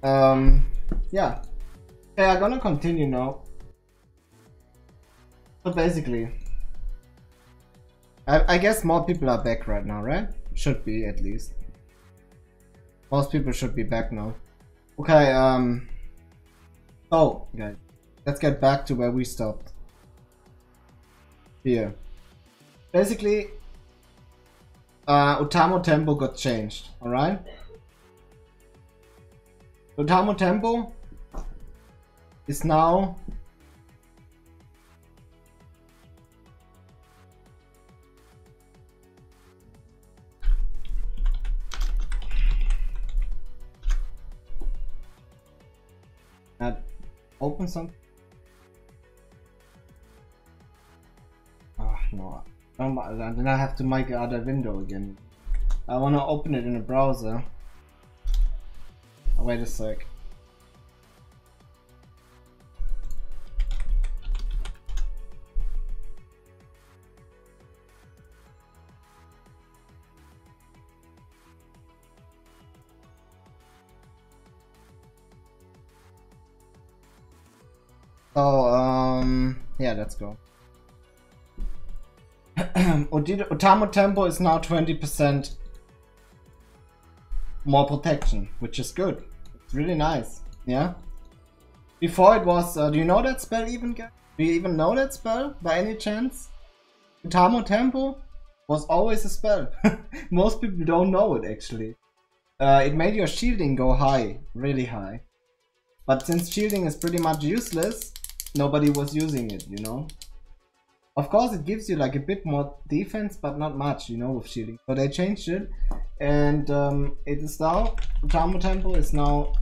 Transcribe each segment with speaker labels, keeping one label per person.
Speaker 1: Yeah. Okay, I'm gonna continue now. So basically, I guess more people are back right now, right? Should be, at least. Most people should be back now. Okay, oh, guys, let's get back to where we stopped. Here. Basically, Utamo tempo got changed, alright? Utamo tempo is now open something. Oh no, then I have to make another window again. I want to open it in a browser. Oh, wait a sec. So, yeah, let's go. Utamo tempo is now 20% more protection, which is good. It's really nice, yeah? Before it was, do you know that spell even, guys? Do you even know that spell, by any chance? Utamo tempo was always a spell. Most people don't know it, actually. It made your shielding go high, really high. But since shielding is pretty much useless, nobody was using it, you know? Of course it gives you like a bit more defense, but not much, you know, with shielding. So they changed it, and it is now, Utamo tempo is now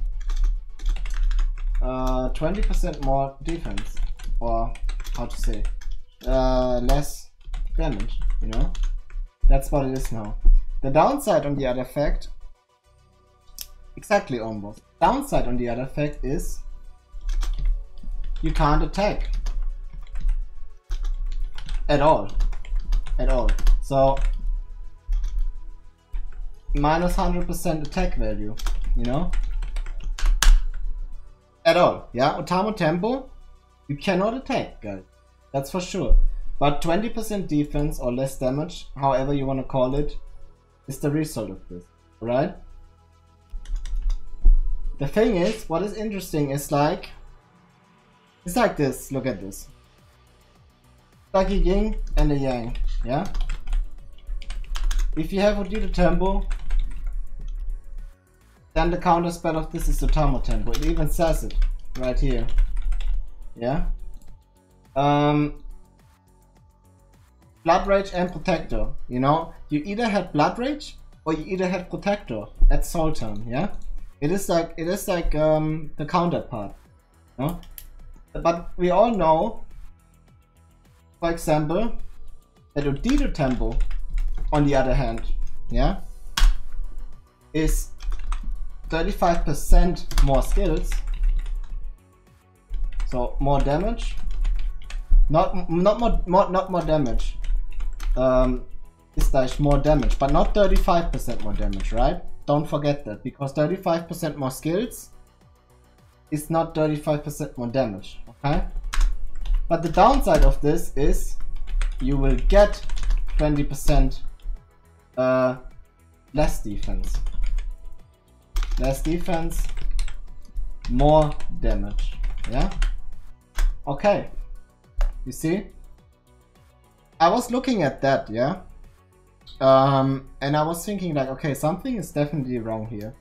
Speaker 1: 20% more defense, or how to say, less damage, you know? That's what it is now. The downside on the other fact, exactly almost. Downside on the other fact is you can't attack at all. So minus 100% attack value, you know, at all. Yeah, Utamo tempo, you cannot attack, guys, that's for sure. But 20% defense or less damage, however you want to call it, is the result of this, right? The thing is, what is interesting is like, it's like this, look at this. Like a yin and a yang, yeah? If you have Utito tempo, then the counter spell of this is Utamo tempo. It even says it right here, yeah? Blood Rage and Protector, you know? You either had Blood Rage or you either had Protector at Soul Time, yeah? It is like the counterpart, no? But we all know, for example, that Utito tempo, on the other hand, yeah, is 35% more skills, so more damage. Not more damage. It's like more damage, but not 35% more damage, right? Don't forget that, because 35% more skills is not 35% more damage, okay? But the downside of this is you will get 20% less defense. Less defense, more damage, yeah? Okay, you see? I was looking at that, yeah? And I was thinking like, okay, something is definitely wrong here.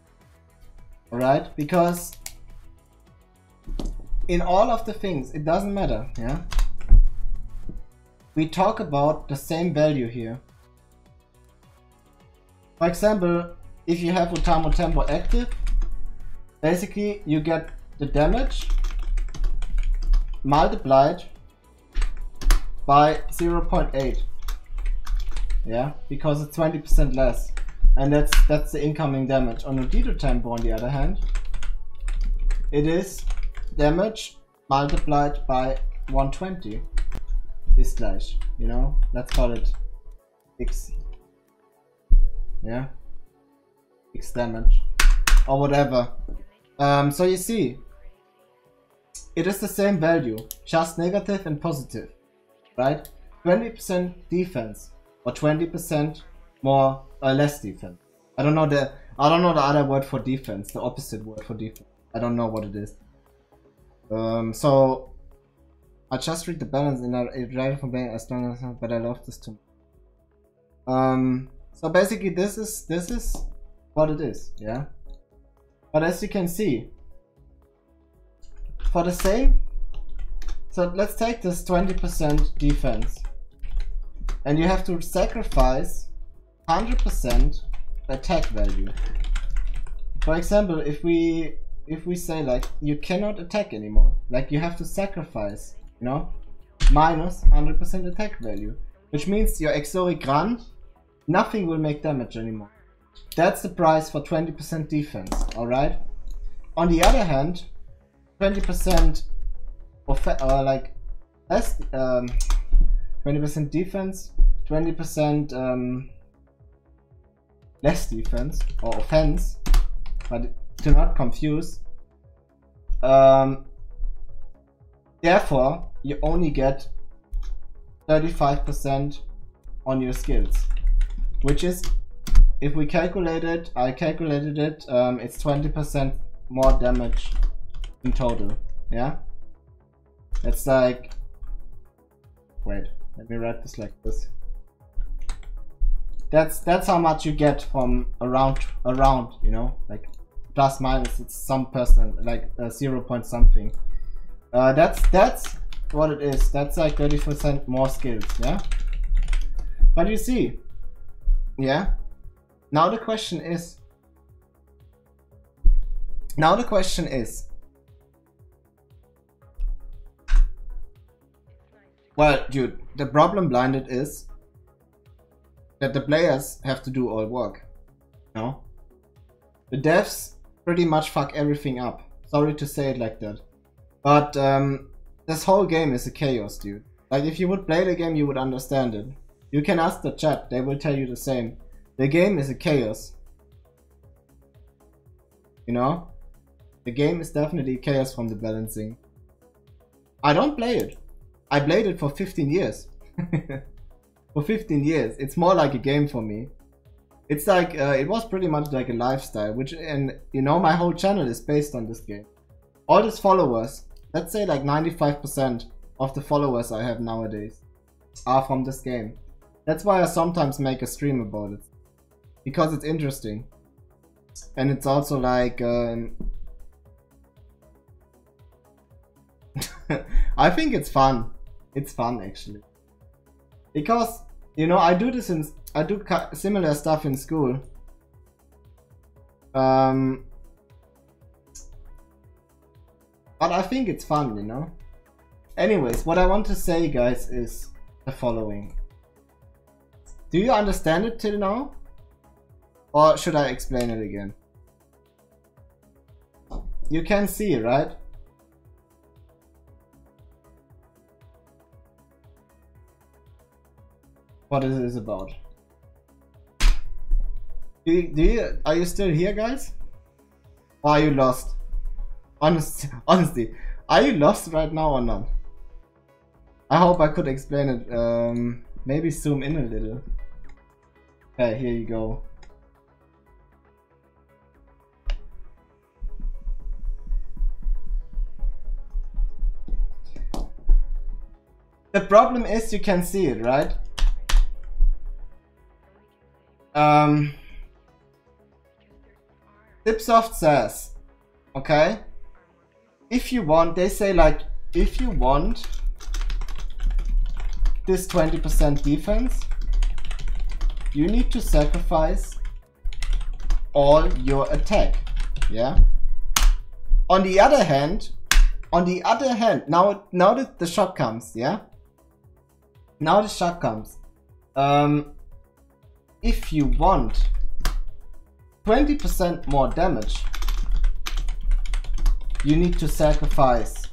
Speaker 1: Alright? Because in all of the things, it doesn't matter, yeah? We talk about the same value here. For example, if you have Utamo tempo active, basically you get the damage multiplied by 0.8. Yeah, because it's 20% less, and that's the incoming damage. On Utito tempo, on the other hand, it is damage multiplied by 120. Is slash, you know, let's call it X. Yeah, X damage or whatever. So you see, it is the same value, just negative and positive, right? 20% defense or 20% more or less defense. I don't know the other word for defense, the opposite word for defense. I don't know what it is. So I just read the balance and it right from being as long as, but I love this too. So basically this is what it is, yeah. But as you can see, for the same, so let's take this 20% defense, and you have to sacrifice 100% attack value. For example, if we say like you cannot attack anymore, like you have to sacrifice, you know, minus 100% attack value, which means your exotic run, nothing will make damage anymore. That's the price for 20% defense, alright? On the other hand, 20% of like less 20% defense, 20% less defense or offense, but do not confuse. Therefore, you only get 35% on your skills, which is, if we calculate it, I calculated it, it's 20% more damage in total, yeah? It's like, wait, let me write this like this. That's how much you get from around, you know, like plus minus, it's some percent, like 0 point something. That's what it is. That's like 30% more skills, yeah? But you see, yeah? Now the question is, well, dude, the problem blinded is that the players have to do all work, you know? The devs pretty much fuck everything up. Sorry to say it like that. But this whole game is a chaos, dude. Like, if you would play the game, you would understand it. You can ask the chat, they will tell you the same. The game is a chaos. You know? The game is definitely chaos from the balancing. I don't play it. I played it for 15 years. For 15 years. It's more like a game for me. It's like, it was pretty much like a lifestyle, which, and you know, my whole channel is based on this game. All these followers, let's say like 95% of the followers I have nowadays are from this game. That's why I sometimes make a stream about it. Because it's interesting. And it's also like, I think it's fun. It's fun actually. Because, you know, I do similar stuff in school. But I think it's fun, you know. Anyways, what I want to say, guys, is the following. Do you understand it till now? Or should I explain it again? You can see, right? What it is about. Are you still here, guys? Or are you lost? Honestly, are you lost right now or not? I hope I could explain it. Maybe zoom in a little. Okay, here you go. The problem is you can see it, right? CipSoft says, okay, if you want, they say like, if you want this 20% defense, you need to sacrifice all your attack, yeah? On the other hand, now the shock comes, yeah? Now the shock comes. If you want 20% more damage, you need to sacrifice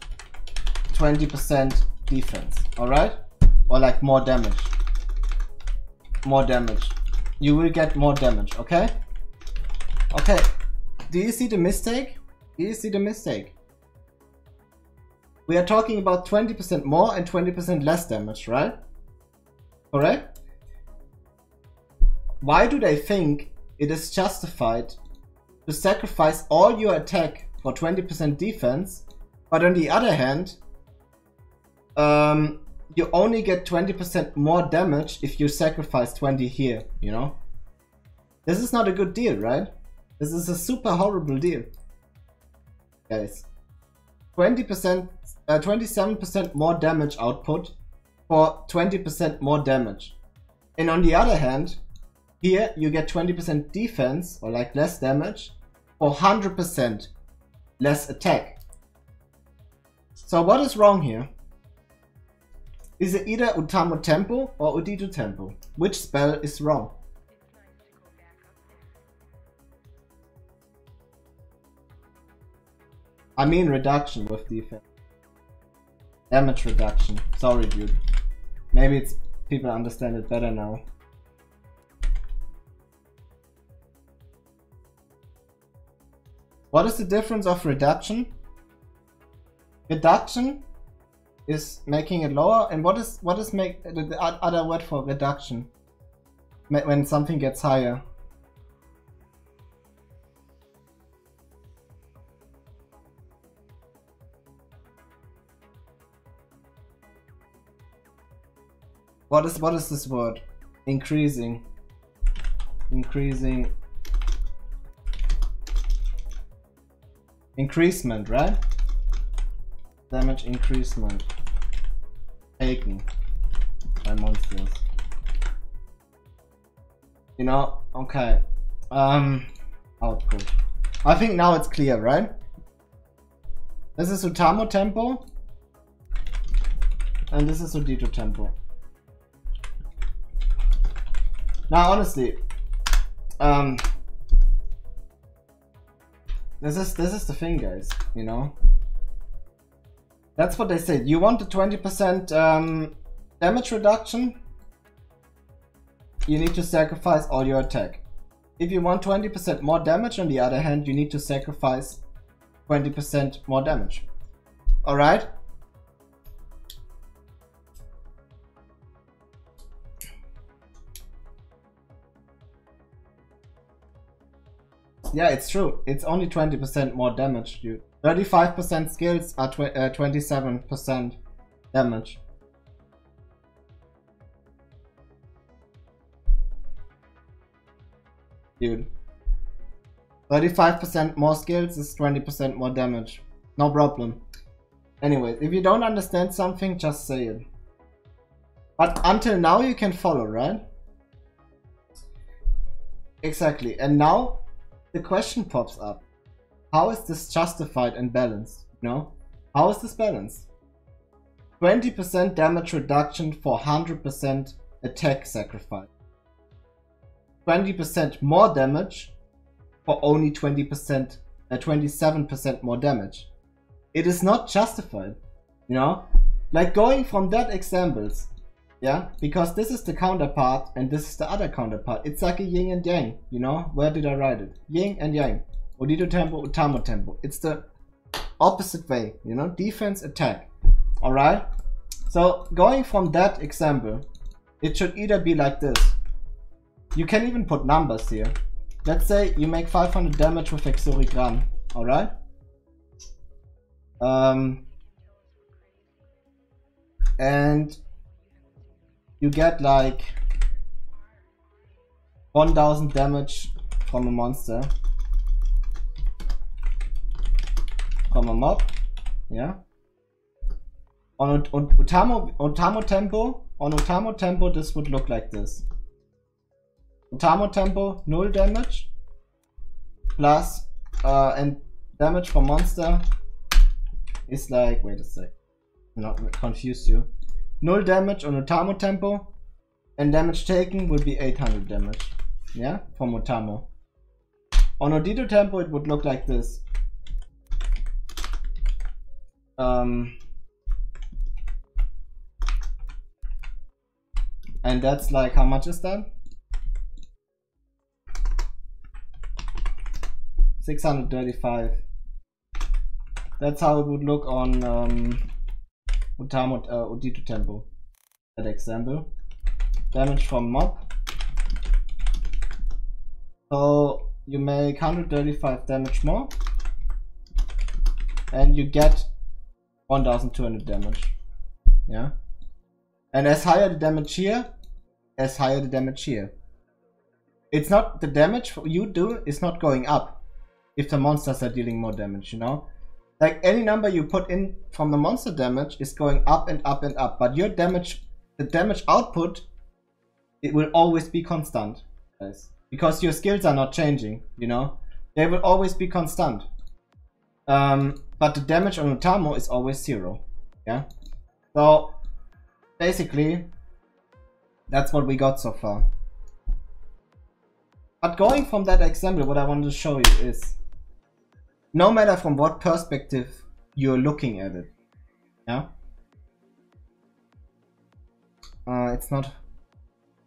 Speaker 1: 20% defense, alright? Or like more damage. More damage. You will get more damage, okay? Okay. Do you see the mistake? You see the mistake. We are talking about 20% more and 20% less damage, right? Correct? Why do they think it is justified to sacrifice all your attack for 20% defense, but on the other hand, you only get 20% more damage if you sacrifice 20 here, you know? This is not a good deal, right? This is a super horrible deal. Guys. 20%, 27% more damage output for 20% more damage. And on the other hand, here you get 20% defense, or like less damage, for 100% less attack. So what is wrong here? Is it either Utamo Tempo or Utito Tempo? Which spell is wrong? I mean reduction with defense. Damage reduction. Sorry, dude. Maybe it's people understand it better now. What is the difference of reduction? Reduction is making it lower, and what is make the other word for reduction? When something gets higher. What is this word? Increasing. Increasing. Increasement, right? Damage increasement. Taken by monsters. You know, okay. Output. I think now it's clear, right? This is Utamo Tempo. And this is Utito Tempo. Now, honestly, this is the thing, guys. You know, that's what they said. You want a 20% damage reduction? You need to sacrifice all your attack. If you want 20% more damage, on the other hand, you need to sacrifice 20% more damage. All right. Yeah, it's true. It's only 20% more damage, dude. 35% skills are 27% damage. Dude. 35% more skills is 20% more damage. No problem. Anyways, if you don't understand something, just say it. But until now you can follow, right? Exactly. And now the question pops up. How is this justified and balanced? You know? How is this balanced? 20% damage reduction for 100% attack sacrifice. 20% more damage for only 20%, 27% more damage. It is not justified, you know? Like going from that examples, yeah? Because this is the counterpart and this is the other counterpart. It's like a yin and yang, you know? Where did I write it? Yin and yang. Utito Tempo, Utamo Tempo. It's the opposite way, you know? Defense, attack. Alright? So going from that example, it should either be like this. You can even put numbers here. Let's say you make 500 damage with Exoric Run. Alright? And you get like 1000 damage from a monster. From a mob. Yeah. On Utamo Tempo, this would look like this. Utamo Tempo, 0 damage. Plus, and damage from monster is like, wait a sec, not confuse you. 0 damage on Utamo Tempo, and damage taken would be 800 damage. Yeah, from Utamo. On Utito Tempo, it would look like this. And that's like, how much is that? 635. That's how it would look on Utamo, Utito tempo. That example. Damage from mob. So you make 135 damage more. And you get 1200 damage. Yeah. And as higher the damage here, as higher the damage here. It's not the damage you do is not going up if the monsters are dealing more damage, you know? Like any number you put in from the monster damage is going up and up and up, but your damage, the damage output, it will always be constant, guys. Because your skills are not changing, you know? They will always be constant. But the damage on Utamo is always 0. Yeah? So basically that's what we got so far. But going from that example, what I wanted to show you is no matter from what perspective you're looking at it, yeah, it's not,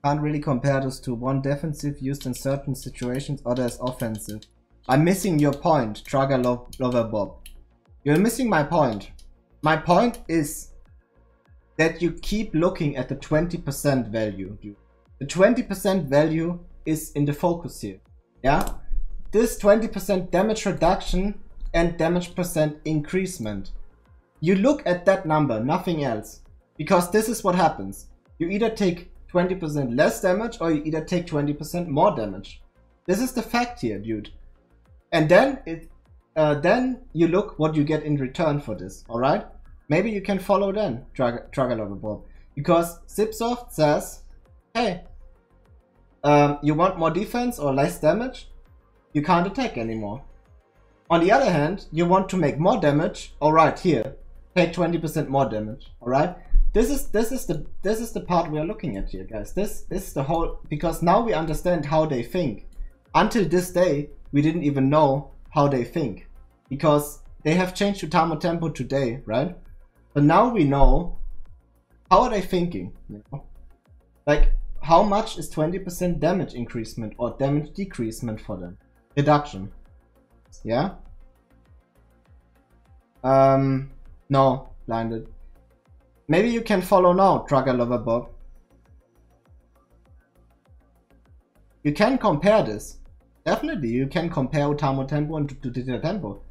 Speaker 1: can't really compare this to one defensive used in certain situations, other as offensive. I'm missing your point, Trugger Lover Bob. You're missing my point. My point is that you keep looking at the 20% value. The 20% value is in the focus here. Yeah? This 20% damage reduction and damage percent increasement. You look at that number, nothing else. Because this is what happens. You either take 20% less damage or you either take 20% more damage. This is the fact here, dude. And then you look what you get in return for this, alright? Maybe you can follow then, Trugger Lover Bob. Because CipSoft says, hey, you want more defense or less damage? You can't attack anymore. On the other hand, you want to make more damage? Alright, here, take 20% more damage. Alright? This is the part we are looking at here, guys. This is the whole, because now we understand how they think. Until this day, we didn't even know how they think. Because they have changed Utamo tempo today, right? But now we know how are they thinking, you know? Like, how much is 20% damage increasement or damage decreasement for them? Reduction. Yeah? No, blinded. Maybe you can follow now, Trugger Lover Bob. You can compare this. Definitely, you can compare Utamo tempo and Utito tempo.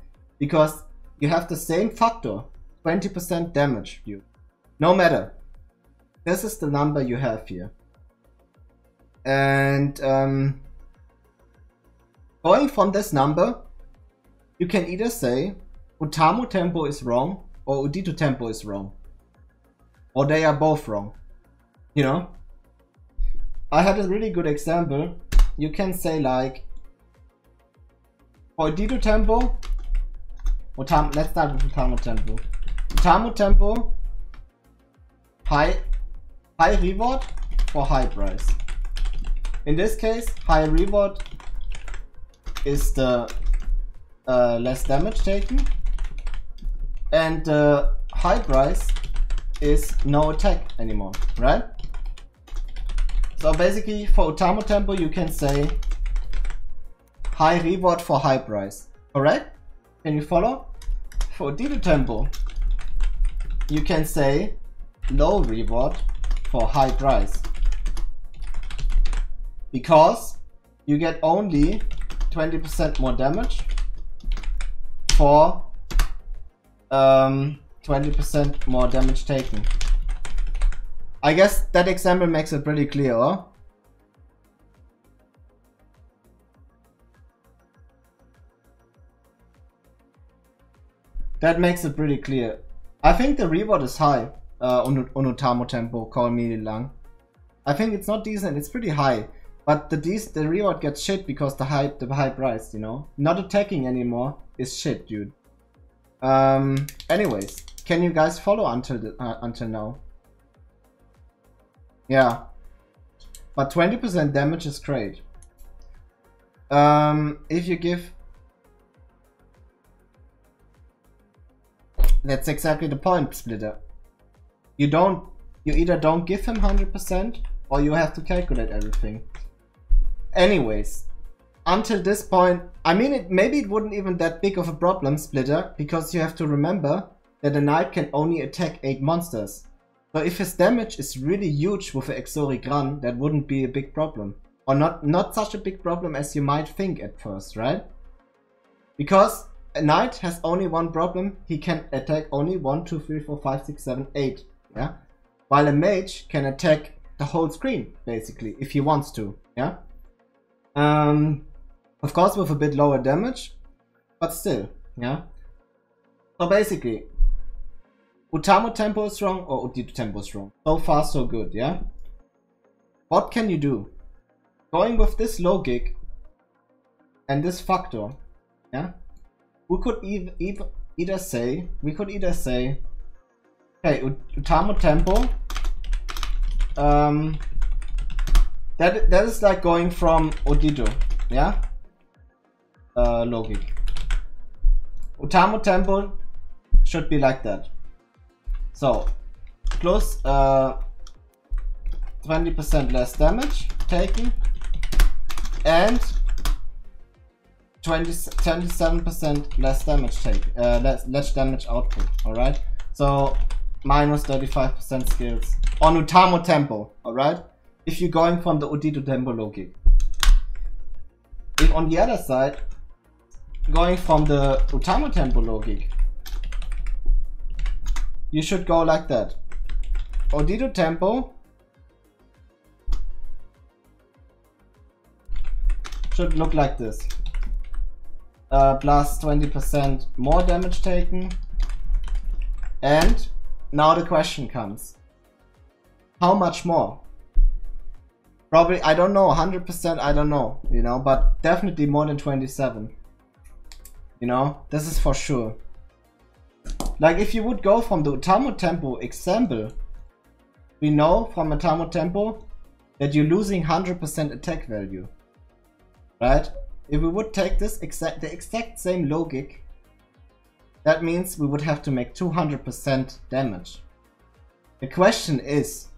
Speaker 1: Because you have the same factor, 20% damage. No matter. This is the number you have here. And going from this number, you can either say Utamo tempo is wrong or Utito tempo is wrong. Or they are both wrong. You know? I had a really good example. You can say like, for Utito tempo, let's start with Utamo tempo. Utamo tempo, high reward for high price. In this case, high reward is the less damage taken, and the high price is no attack anymore, right? So basically for Utamo tempo you can say high reward for high price, correct? Can you follow? For Utito tempo you can say low reward for high price, because you get only 20% more damage for 20% more damage taken. I guess that example makes it pretty clear, huh? That makes it pretty clear. I think the reward is high on Utamo tempo, call me Lang. I think it's not decent, it's pretty high. But the reward gets shit because the high price, you know? Not attacking anymore is shit, dude. Anyways, can you guys follow until now? Yeah. But 20% damage is great. If you give... That's exactly the point, Splitter. You either don't give him 100% or you have to calculate everything. Anyways, until this point, I mean, maybe it wouldn't even that big of a problem, Splitter, because you have to remember that a knight can only attack 8 monsters. So if his damage is really huge with an Exoric run, that wouldn't be a big problem. Or not such a big problem as you might think at first, right? Because a knight has only one problem, he can attack only 1, 2, 3, 4, 5, 6, 7, 8, yeah? While a mage can attack the whole screen, basically, if he wants to, yeah? Of course with a bit lower damage, but still, yeah? So basically, Utamo tempo is strong or Utito tempo is strong. So far so good, yeah? What can you do? Going with this logic and this factor, yeah? We could either say, hey, Utamo tempo, that is like going from Utito, yeah? Logic. Utamo tempo should be like that. So, plus 20% less damage taken and 27% less damage taken, less damage output. Alright? So, minus 35% skills on Utamo tempo. Alright? If you're going from the Utito tempo logic. If on the other side, going from the Utamo tempo logic, you should go like that. Utito tempo should look like this. Plus 20% more damage taken. And now the question comes. How much more? Probably, I don't know, 100%, I don't know, you know, but definitely more than 27. You know, this is for sure. Like if you would go from the Utamo tempo example, we know from Utamo tempo that you're losing 100% attack value, right? If we would take this the exact same logic, that means we would have to make 200% damage. The question is,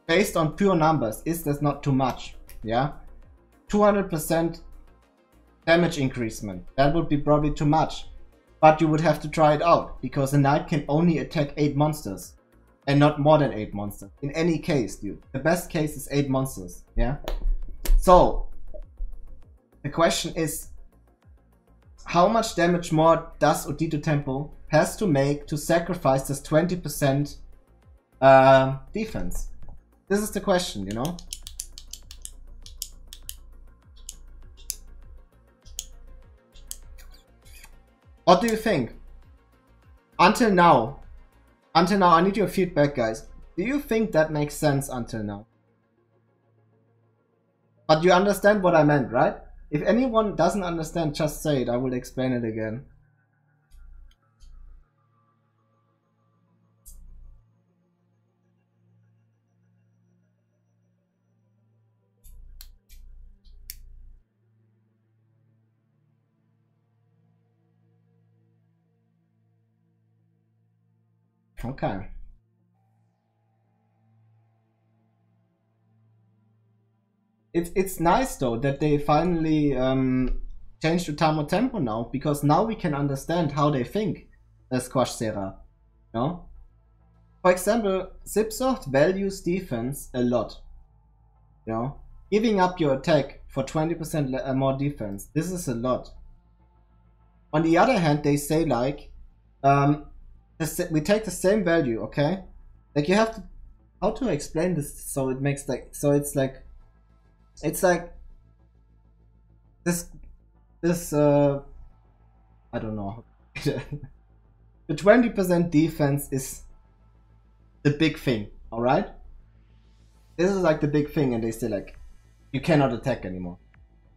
Speaker 1: based on pure numbers, is this not too much? Yeah, 200% damage increasement, that would be probably too much. But you would have to try it out, because a knight can only attack 8 monsters. And not more than 8 monsters. In any case, dude. The best case is 8 monsters. Yeah? So, the question is, how much damage more does Utito tempo has to make to sacrifice this 20% defense? This is the question, you know? What do you think? Until now, I need your feedback, guys. Do you think that makes sense until now? But you understand what I meant, right? If anyone doesn't understand, just say it. I will explain it again. Okay. It's nice though that they finally changed Utamo tempo now, because now we can understand how they think as Squash Serra. You know? For example, CipSoft values defense a lot. You know? Giving up your attack for 20% more defense, this is a lot. On the other hand, they say like, we take the same value, okay? Like you have to, how to explain this so it makes like, so it's like this I don't know. The 20% defense is the big thing, alright? This is like the big thing, and they say like, you cannot attack anymore.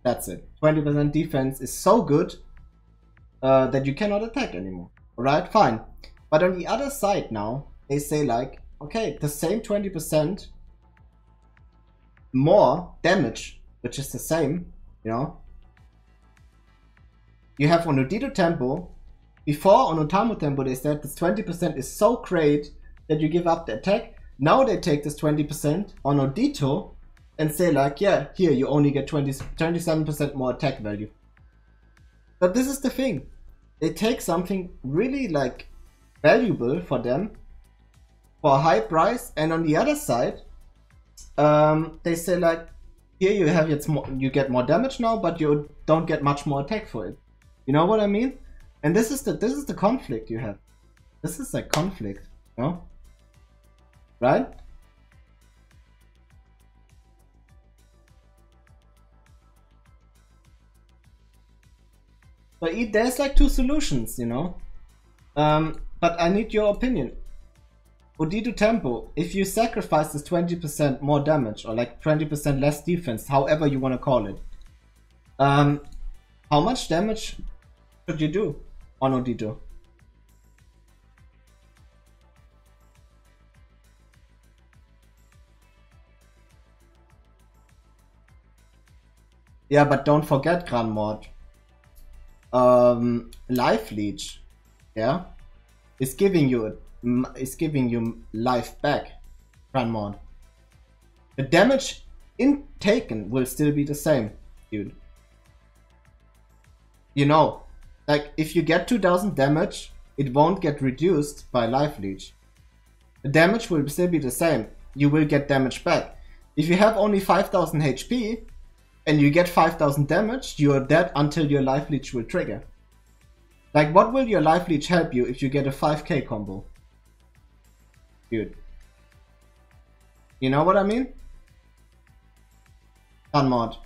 Speaker 1: That's it. 20% defense is so good that you cannot attack anymore. Alright, fine. But on the other side now, they say like, okay, the same 20% more damage, which is the same, you know. You have on Utito tempo, before on Utamo tempo they said this 20% is so great that you give up the attack. Now they take this 20% on Utito and say like, yeah, here you only get 27% more attack value. But this is the thing. They take something really like valuable for them for a high price, and on the other side, they say like, here you have you get more damage now, but you don't get much more attack for it. You know what I mean? And this is the conflict you have. This is a conflict, you know? Right? But there's like two solutions, you know? But I need your opinion. Utito tempo, if you sacrifice this 20% more damage, or like 20% less defense, however you want to call it, how much damage should you do on Utito? Yeah, but don't forget, Granmord. Life Leech, yeah, is giving you life back, Granmord. The damage taken will still be the same, dude. You know, like if you get 2000 damage, it won't get reduced by Life Leech. The damage will still be the same. You will get damage back. If you have only 5000 HP and you get 5000 damage, you are dead until your Life Leech will trigger. Like, what will your Life Leech help you if you get a 5k combo? Dude. You know what I mean? Unmod.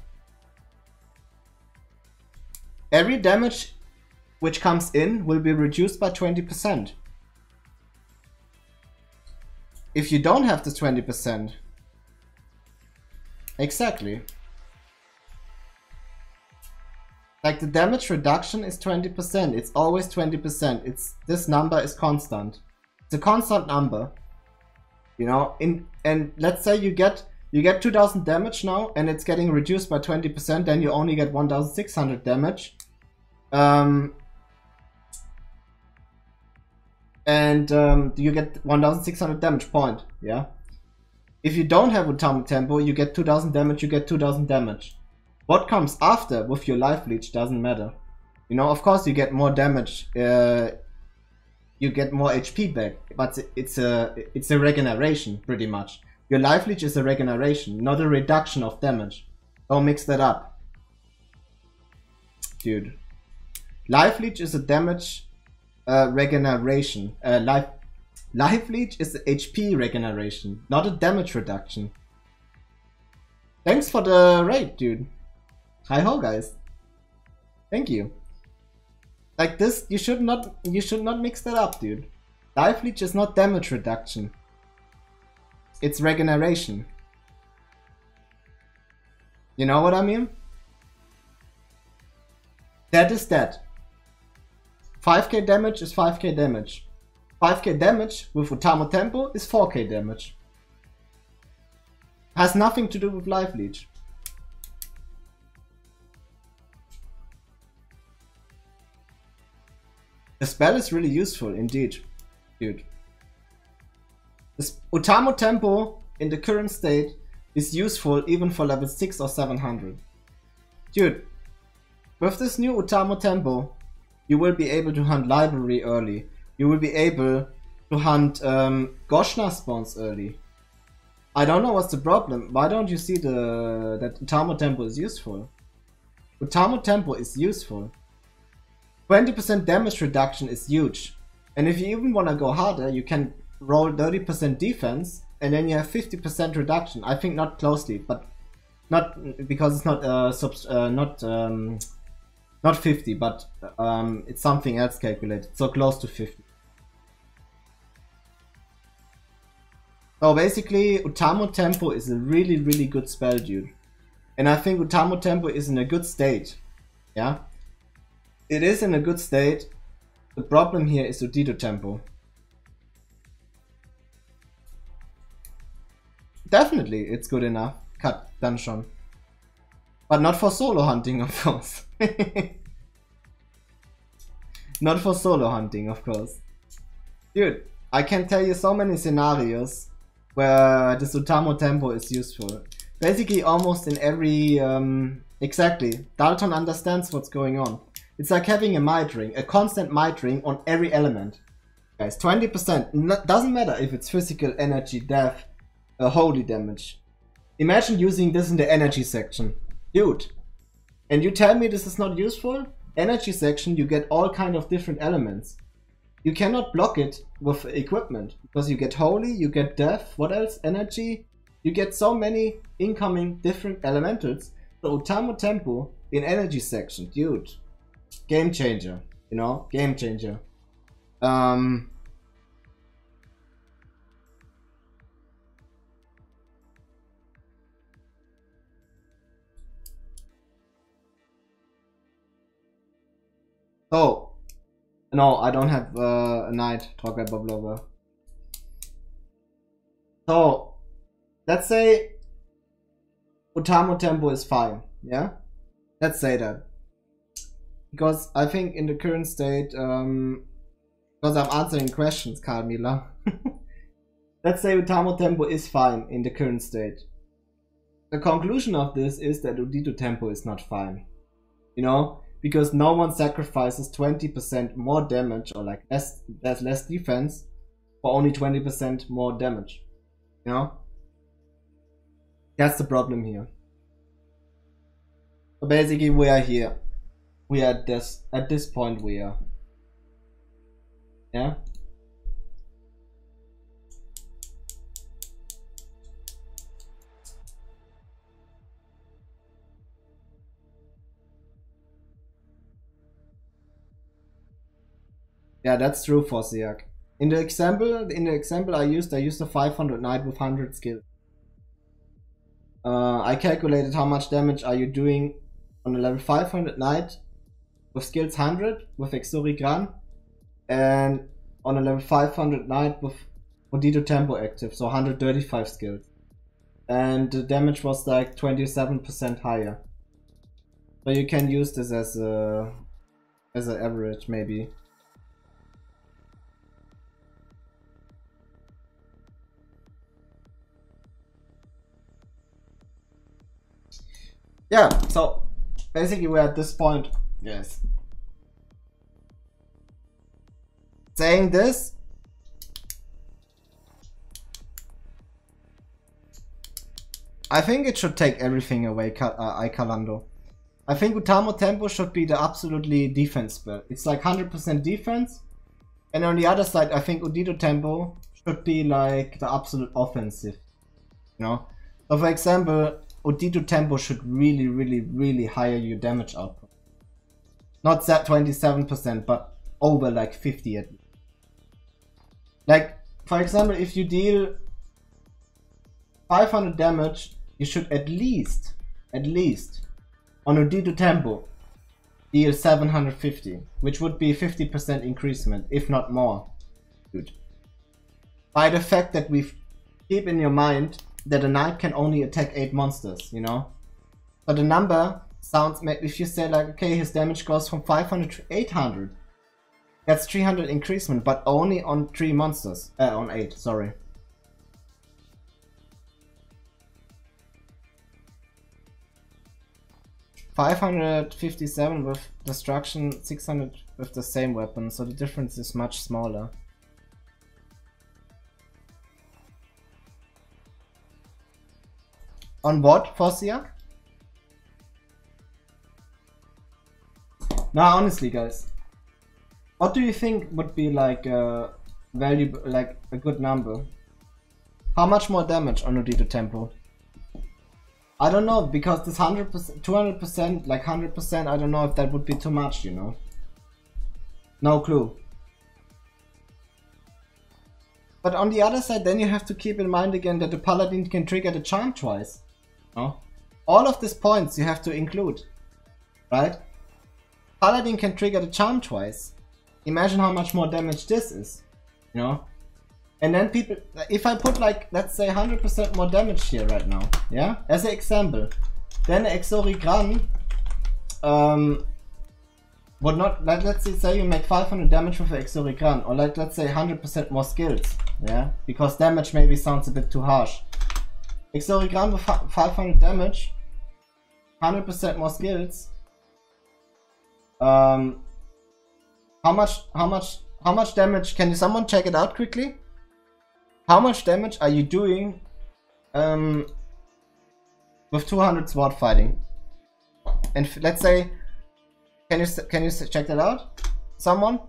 Speaker 1: Every damage which comes in will be reduced by 20%. If you don't have this 20%. Exactly. Like the damage reduction is 20%. It's always 20%. This number is constant. It's a constant number. You know, and let's say you get 2000 damage now and it's getting reduced by 20%, then you only get 1600 damage. You get 1600 damage point, yeah? If you don't have Utamo tempo, you get 2000 damage, you get 2000 damage. What comes after with your Life Leech doesn't matter. You know, of course you get more damage, you get more HP back, but it's a regeneration, pretty much. Your Life Leech is a regeneration, not a reduction of damage. Don't mix that up. Dude. Life Leech is a damage regeneration. Life Leech is HP regeneration, not a damage reduction. Thanks for the raid, dude. Hi ho, guys. Thank you. Like this, you should not mix that up, dude. Life Leech is not damage reduction. It's regeneration. You know what I mean? That is that. 5k damage is 5k damage. 5k damage with Utamo tempo is 4k damage. Has nothing to do with Life Leech. The spell is really useful indeed, dude. This Utamo tempo in the current state is useful even for level 6 or 700. Dude, with this new Utamo tempo, you will be able to hunt library early. You will be able to hunt Goshna spawns early. I don't know what's the problem. Why don't you see that Utamo tempo is useful? Utamo tempo is useful. 20% damage reduction is huge. And if you even want to go harder, you can roll 30% defense and then you have 50% reduction. I think not closely, but not because it's not not 50, but it's something else calculated. So close to 50. So basically, Utamo tempo is a really, really good spell, dude. And I think Utamo tempo is in a good state. Yeah? It is in a good state. The problem here is Utito tempo. Definitely, it's good enough. Cut, dungeon. But not for solo hunting, of course. Not for solo hunting, of course. Dude, I can tell you so many scenarios where this Utamo tempo is useful. basically almost in every, exactly, Dalton understands what's going on. It's like having a might ring, a constant might ring on every element. Guys, 20%, doesn't matter if it's physical, energy, death, holy damage. Imagine using this in the energy section. Dude, and you tell me this is not useful? Energy section, you get all kind of different elements. You cannot block it with equipment, because you get holy, you get death, what else? Energy. You get so many incoming different elementals. So Utamo Tempo in energy section, dude, game changer, you know, game changer. So, no, I don't have a knight, talk about blah blah. So, let's say Utamo Tempo is fine, yeah? Let's say that. Because I think in the current state, because I'm answering questions, Karl Mila. Let's say Utamo Tempo is fine in the current state. The conclusion of this is that Utito Tempo is not fine. You know? Because no one sacrifices 20% more damage, or like less defense, for only 20% more damage. You know? That's the problem here. So basically we are here. We are at this point we are. Yeah? Yeah, that's true for Siak. In the example I used a 500 knight with 100 skill. I calculated how much damage are you doing on a level 500 knight with skills 100 with Exori Gran, and on a level 500 knight with Utito Tempo active, so 135 skills. And the damage was like 27% higher. So you can use this as an average maybe. Yeah, so basically we're at this point, yes. Saying this, I think it should take everything away, Calando. I think Utamo Tempo should be the absolutely defense spell. It's like 100% defense. And on the other side, I think Utito Tempo should be like the absolute offensive. You know? So for example, Utito Tempo should really higher your damage output. Not that 27%, but over like 50 at least. Like, for example, if you deal 500 damage, you should at least on Utito Tempo deal 750, which would be 50% increasement, if not more. Good. By the fact that we keep in your mind that a knight can only attack 8 monsters, you know? So the number sounds, if you say like, okay, his damage goes from 500 to 800, that's 300 increasement, but only on 3 monsters, on 8, sorry. $557 with destruction, 600 with the same weapon, so the difference is much smaller. On what, Fossiak? Now, honestly, guys, what do you think would be like a valuable, like a good number? How much more damage on Utito Tempo? I don't know, because this 100%, 200%, like 100%, I don't know if that would be too much, you know? No clue. But on the other side, then you have to keep in mind again that the Paladin can trigger the charm twice. No? All of these points you have to include, right? Paladin can trigger the charm twice. Imagine how much more damage this is, you know? And then people, if I put like, let's say 100% more damage here right now, yeah? As an example, then Exori Gran would not, like, let's say you make 500 damage with Exori Gran, or like, let's say 100% more skills, yeah? Because damage maybe sounds a bit too harsh. Exoricran with 500 damage, 100% more skills. How much damage? Can someone check it out quickly? How much damage are you doing with 200 sword fighting? And let's say, can you check that out? Someone?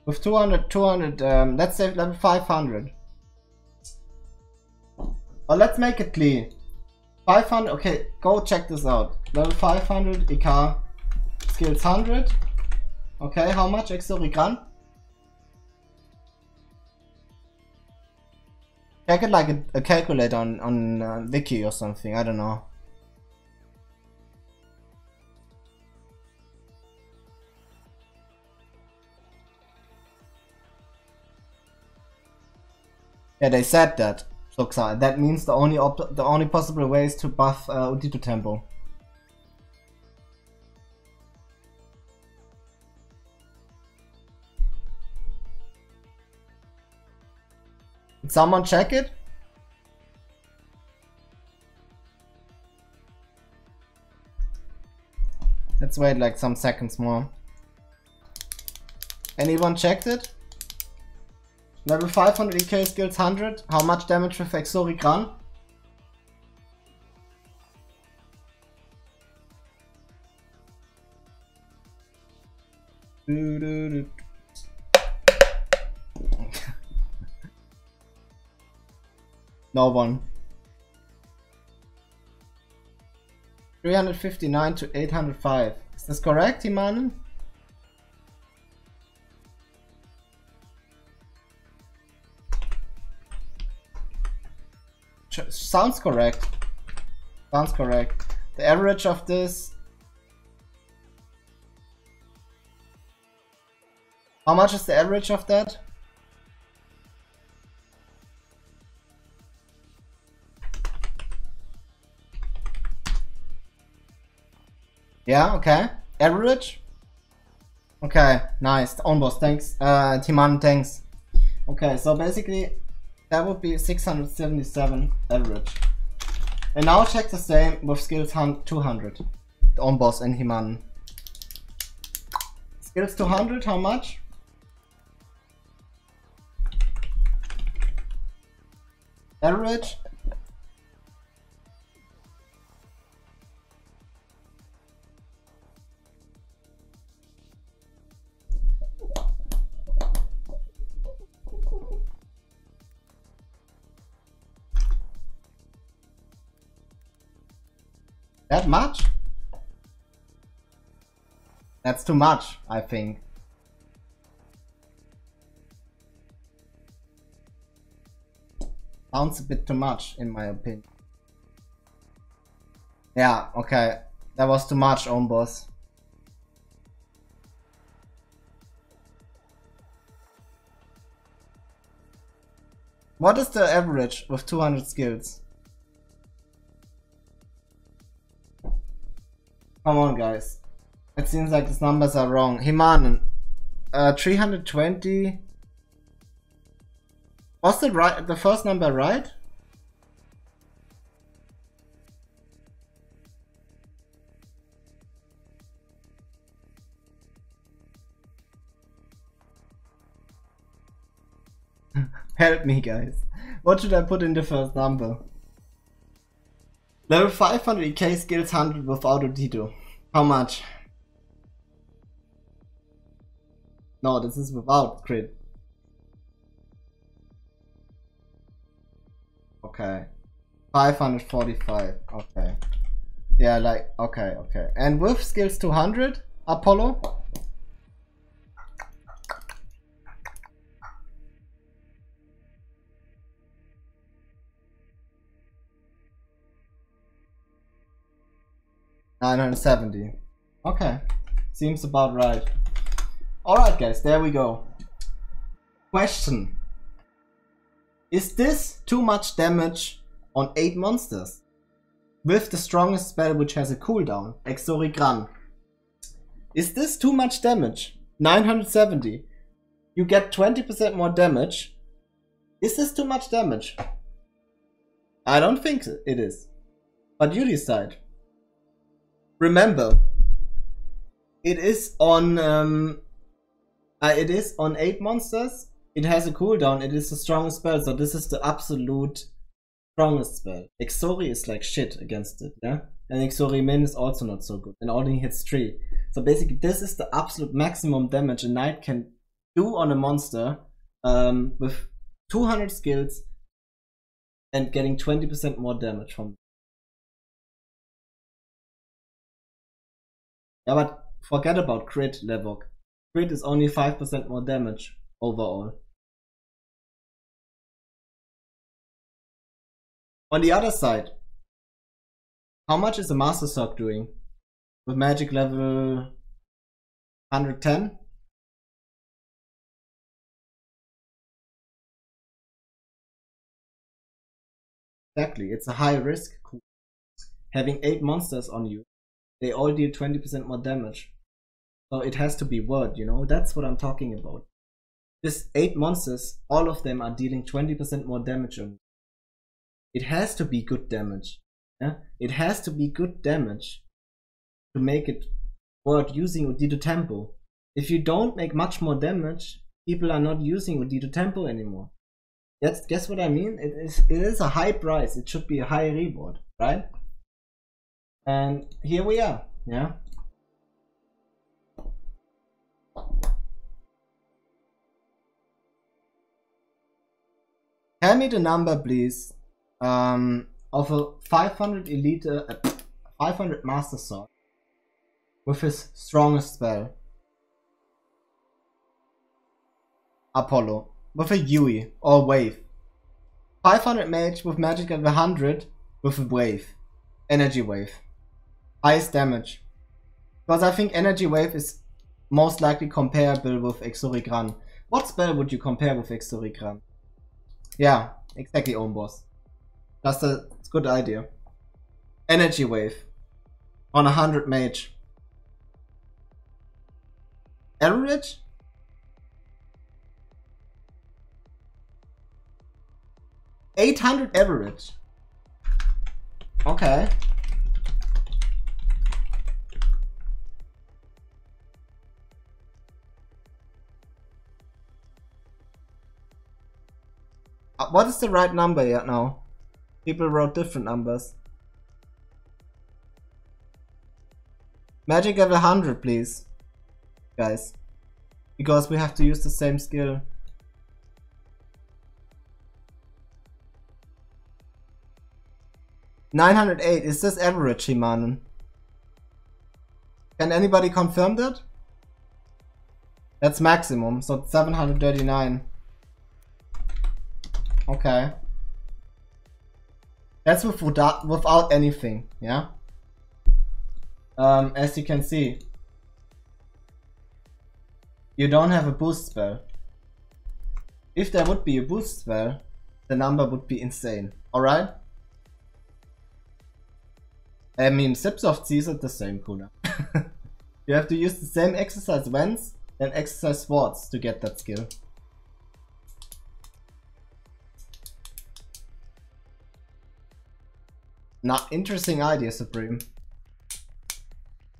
Speaker 1: With 200, let's say level 500. Or let's make it clean. 500, okay, go check this out. Level 500, EK, skills 100. Okay, how much Exoricran? Check it like a calculator on Wiki or something, I don't know. Yeah, they said that. So that means the only possible way is to buff Utito tempo. Did someone check it? Let's wait like some seconds more. Anyone checked it? Level 500 EK skills 100. How much damage with Exoricran? No one. 359 to 805. Is this correct, Imanen? Sounds correct. Sounds correct. The average of this. How much is the average of that? Yeah, okay. Average? Okay, nice. Almost, thanks. Timan, thanks. Okay, so basically that would be 677 average. And now check the same with skills 200. The on boss and Himan. Skills 200, how much? Average? That much? That's too much, I think. Sounds a bit too much, in my opinion. Yeah, okay. That was too much, own boss. What is the average with 200 skills? Come on, guys. It seems like these numbers are wrong. Himanen, 320. Was the first number right? Help me, guys. What should I put in the first number? Level 500 EK skills 100 without Utito. How much? No, this is without crit. Okay. 545. Okay. Yeah, like, okay. And with skills 200, Apollo? $970. Okay, seems about right. Alright guys, there we go. Question. Is this too much damage on 8 monsters. With the strongest spell which has a cooldown, Exorigran. Is this too much damage? 970. You get 20% more damage. Is this too much damage? I don't think it is. But you decide. Remember, it is on 8 monsters. It has a cooldown. It is the strongest spell, so this is the absolute strongest spell. Exori is like shit against it, yeah? And Exori Min is also not so good, and only hits 3. So basically this is the absolute maximum damage a knight can do on a monster with 200 skills and getting 20% more damage from it. Yeah, but forget about crit, Levoc. Crit is only 5% more damage overall. On the other side, how much is a Master Sock doing? With magic level 110? Exactly, it's a high risk. Having 8 monsters on you, they all deal 20% more damage. So it has to be worth, you know? That's what I'm talking about. This 8 monsters, all of them are dealing 20% more damage on you. It has to be good damage. Yeah? It has to be good damage to make it worth using Utito Tempo. If you don't make much more damage, people are not using Utito Tempo anymore. Guess what I mean? It is a high price. It should be a high reward, right? And here we are, yeah? Tell me the number, please, of a 500 elite, 500 Master Sword with his strongest spell. Apollo. With a Yui or wave. 500 mage with magic at 100 with a wave. Energy wave. Highest damage. Because I think energy wave is most likely comparable with Exorigran. What spell would you compare with Exorigran? Yeah, exactly, own boss. That's a good idea. Energy wave. On 100 mage. Average? $800 average. Okay. What is the right number yet now? People wrote different numbers. Magic level 100, please. Guys. Because we have to use the same skill. $908, is this average, Himanen? Can anybody confirm that? That's maximum, so it's 739. Okay. That's without anything, yeah? As you can see, you don't have a boost spell. If there would be a boost spell, the number would be insane, alright? I mean, CipSoft sees it the same, Kuna. You have to use the same exercise Vents and exercise Swords to get that skill. Now, interesting idea, Supreme.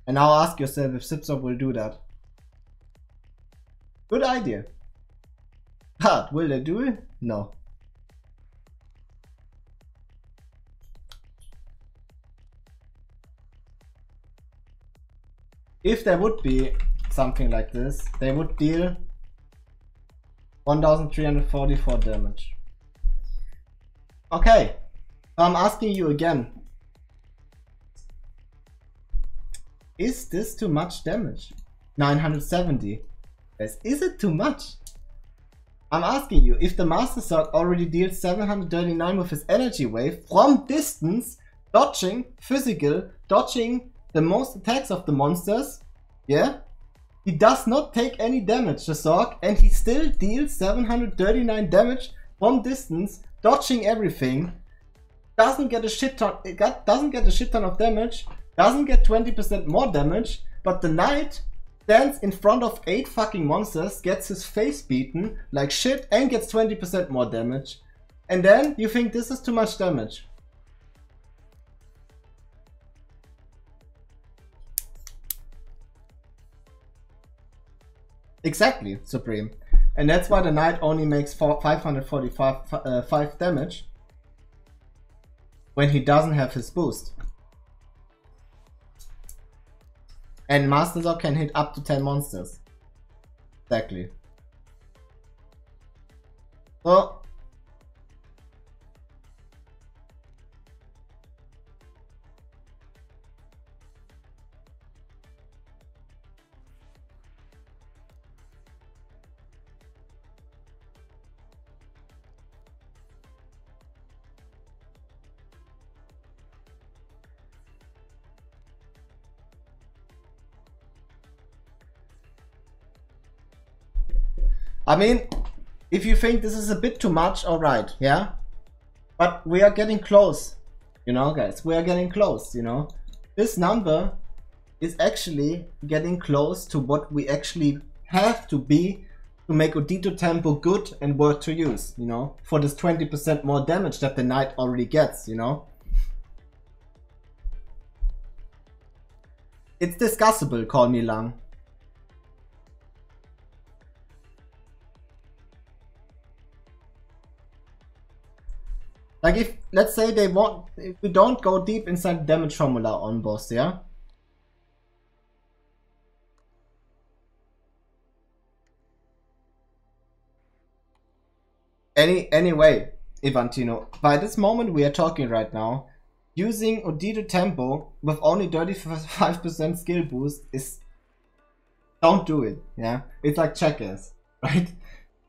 Speaker 1: And now ask yourself if CipSoft will do that. Good idea. But will they do it? No. If there would be something like this, they would deal 1344 damage. Okay, I'm asking you again. Is this too much damage? 970. Yes, is it too much? I'm asking you, if the Master Sword already deals 739 with his energy wave from distance, dodging, physical, dodging the most attacks of the monsters, yeah? He does not take any damage, the Sorg, and he still deals 739 damage from distance, dodging everything. doesn't get a shit ton, doesn't get a shit ton of damage, doesn't get 20% more damage, but the knight stands in front of 8 fucking monsters, gets his face beaten like shit and gets 20% more damage. And then you think this is too much damage. Exactly, Supreme. And that's why the knight only makes 545 damage when he doesn't have his boost. And Master Dog can hit up to 10 monsters. Exactly. So I mean, if you think this is a bit too much, alright, yeah? But we are getting close, you know, guys. We are getting close, you know. This number is actually getting close to what we actually have to be to make Utito Tempo good and worth to use, you know, for this 20% more damage that the knight already gets, you know. It's discussable, call me Lang. Like if, let's say they want, if we don't go deep inside the damage formula on boss, yeah? Anyway, Ivantino, by this moment we are talking right now, using Utito Tempo with only 35% skill boost is, don't do it, yeah? It's like checkers, right?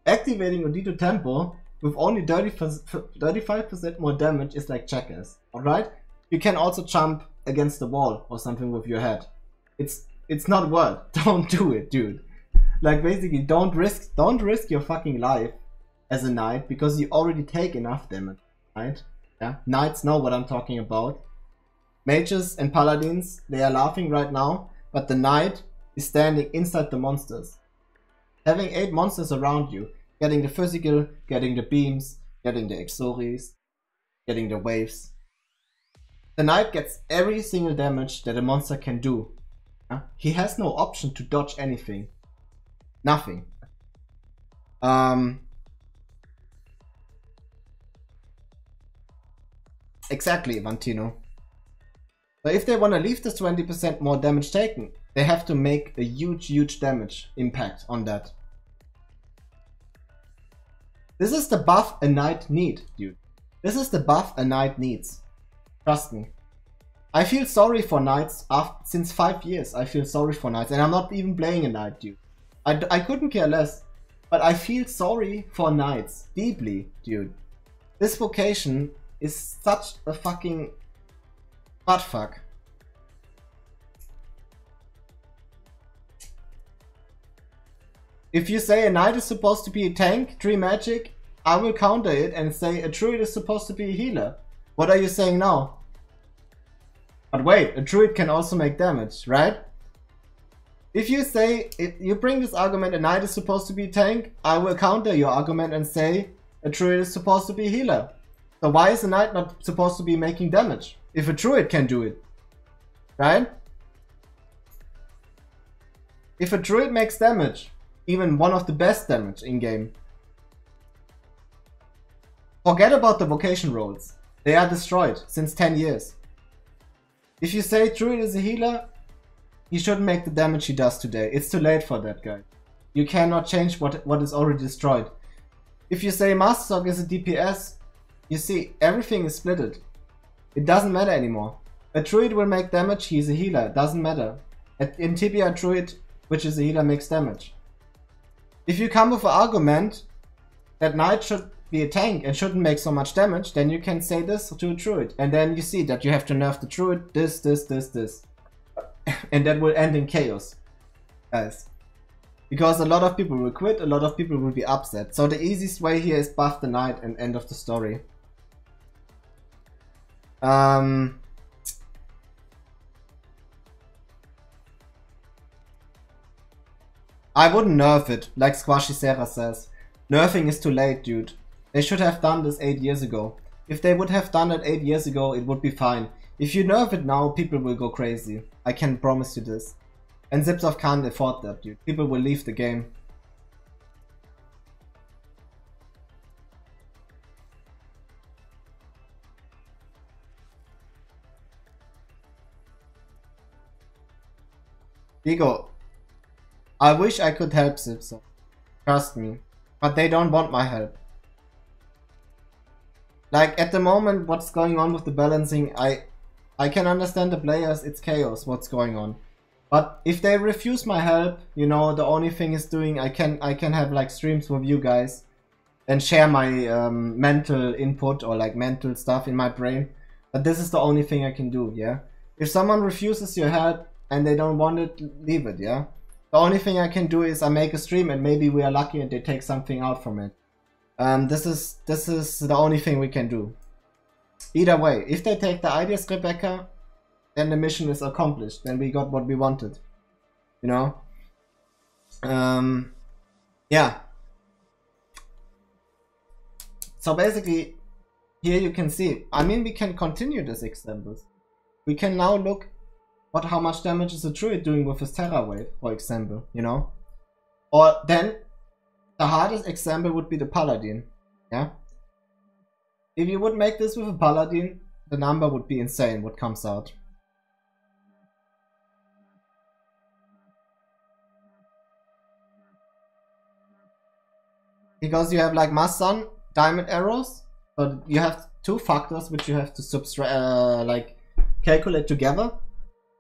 Speaker 1: Activating Utito Tempo with only 35% more damage is like checkers, alright? You can also jump against the wall or something with your head. It's not worth. Don't do it, dude. Like basically don't risk your fucking life as a knight because you already take enough damage, right? Yeah, knights know what I'm talking about. Mages and paladins, they are laughing right now, but the knight is standing inside the monsters. Having 8 monsters around you, getting the physical, getting the beams, getting the exories, getting the waves. The knight gets every single damage that a monster can do. He has no option to dodge anything. Nothing. Exactly, Vantino. So if they want to leave this 20% more damage taken, they have to make a huge damage impact on that. This is the buff a knight needs, dude. This is the buff a knight needs. Trust me. I feel sorry for knights since 5 years. I feel sorry for knights, and I'm not even playing a knight, dude. I couldn't care less, but I feel sorry for knights deeply, dude. This vocation is such a fucking buttfuck. If you say a knight is supposed to be a tank, 3 magic, I will counter it and say a druid is supposed to be a healer. What are you saying now? But wait, a druid can also make damage, right? If you say, if you bring this argument, a knight is supposed to be a tank, I will counter your argument and say a druid is supposed to be a healer. So why is a knight not supposed to be making damage? If a druid can do it, right? If a druid makes damage, even one of the best damage in game, forget about the vocation rolls. They are destroyed since 10 years. If you say druid is a healer, he shouldn't make the damage he does today. It's too late for that guy. You cannot change what is already destroyed. If you say Master Dog is a DPS, you see, everything is splitted. It doesn't matter anymore. A druid will make damage, he's a healer, it doesn't matter. In Tibia, a druid, which is a healer, makes damage. If you come with an argument that knight should be a tank and shouldn't make so much damage, then you can say this to a druid. And then you see that you have to nerf the druid, this. And that will end in chaos, guys. Because a lot of people will quit, a lot of people will be upset. So the easiest way here is buff the knight and end of the story. I wouldn't nerf it, like Squashy Sarah says. Nerfing is too late, dude. They should have done this 8 years ago. If they would have done it 8 years ago, it would be fine. If you nerf it now, people will go crazy. I can promise you this. And CipSoft can't afford that, dude. People will leave the game. Digo, I wish I could help CipSoft. Trust me. But they don't want my help. Like, at the moment, what's going on with the balancing, I can understand the players, it's chaos, what's going on. But if they refuse my help, you know, the only thing is doing, I can have like streams with you guys and share my mental input or like mental stuff in my brain. But this is the only thing I can do, yeah? If someone refuses your help and they don't want it, leave it, yeah? The only thing I can do is I make a stream and maybe we are lucky and they take something out from it. This is the only thing we can do. Either way, if they take the ideas, Rebecca, then the mission is accomplished. Then we got what we wanted. You know? Yeah. So basically, here you can see. I mean, we can continue these examples. We can now look at how much damage is a druid doing with his Terra Wave, for example. You know? Or then, the hardest example would be the Paladin. Yeah? If you would make this with a Paladin, the number would be insane what comes out. Because you have like Massan, diamond arrows, but you have two factors which you have to subtract, like calculate together,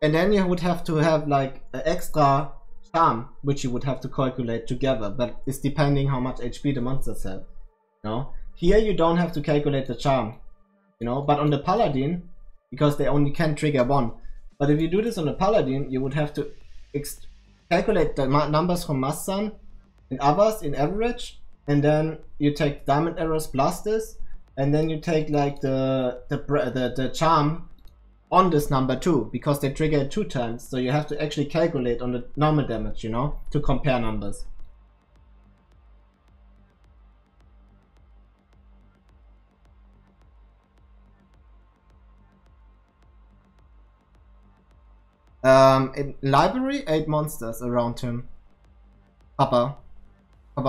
Speaker 1: and then you would have to have like an extra charm which you would have to calculate together, but it's depending how much HP the monsters have. You know, here you don't have to calculate the charm, you know, but on the Paladin, because they only can trigger one. But if you do this on the Paladin, you would have to calculate the numbers from Massan and others in average. And then you take diamond arrows plus this, and then you take like the charm on this number too, because they trigger it 2 times. So you have to actually calculate on the normal damage, you know, to compare numbers. In library, 8 monsters around him. Papa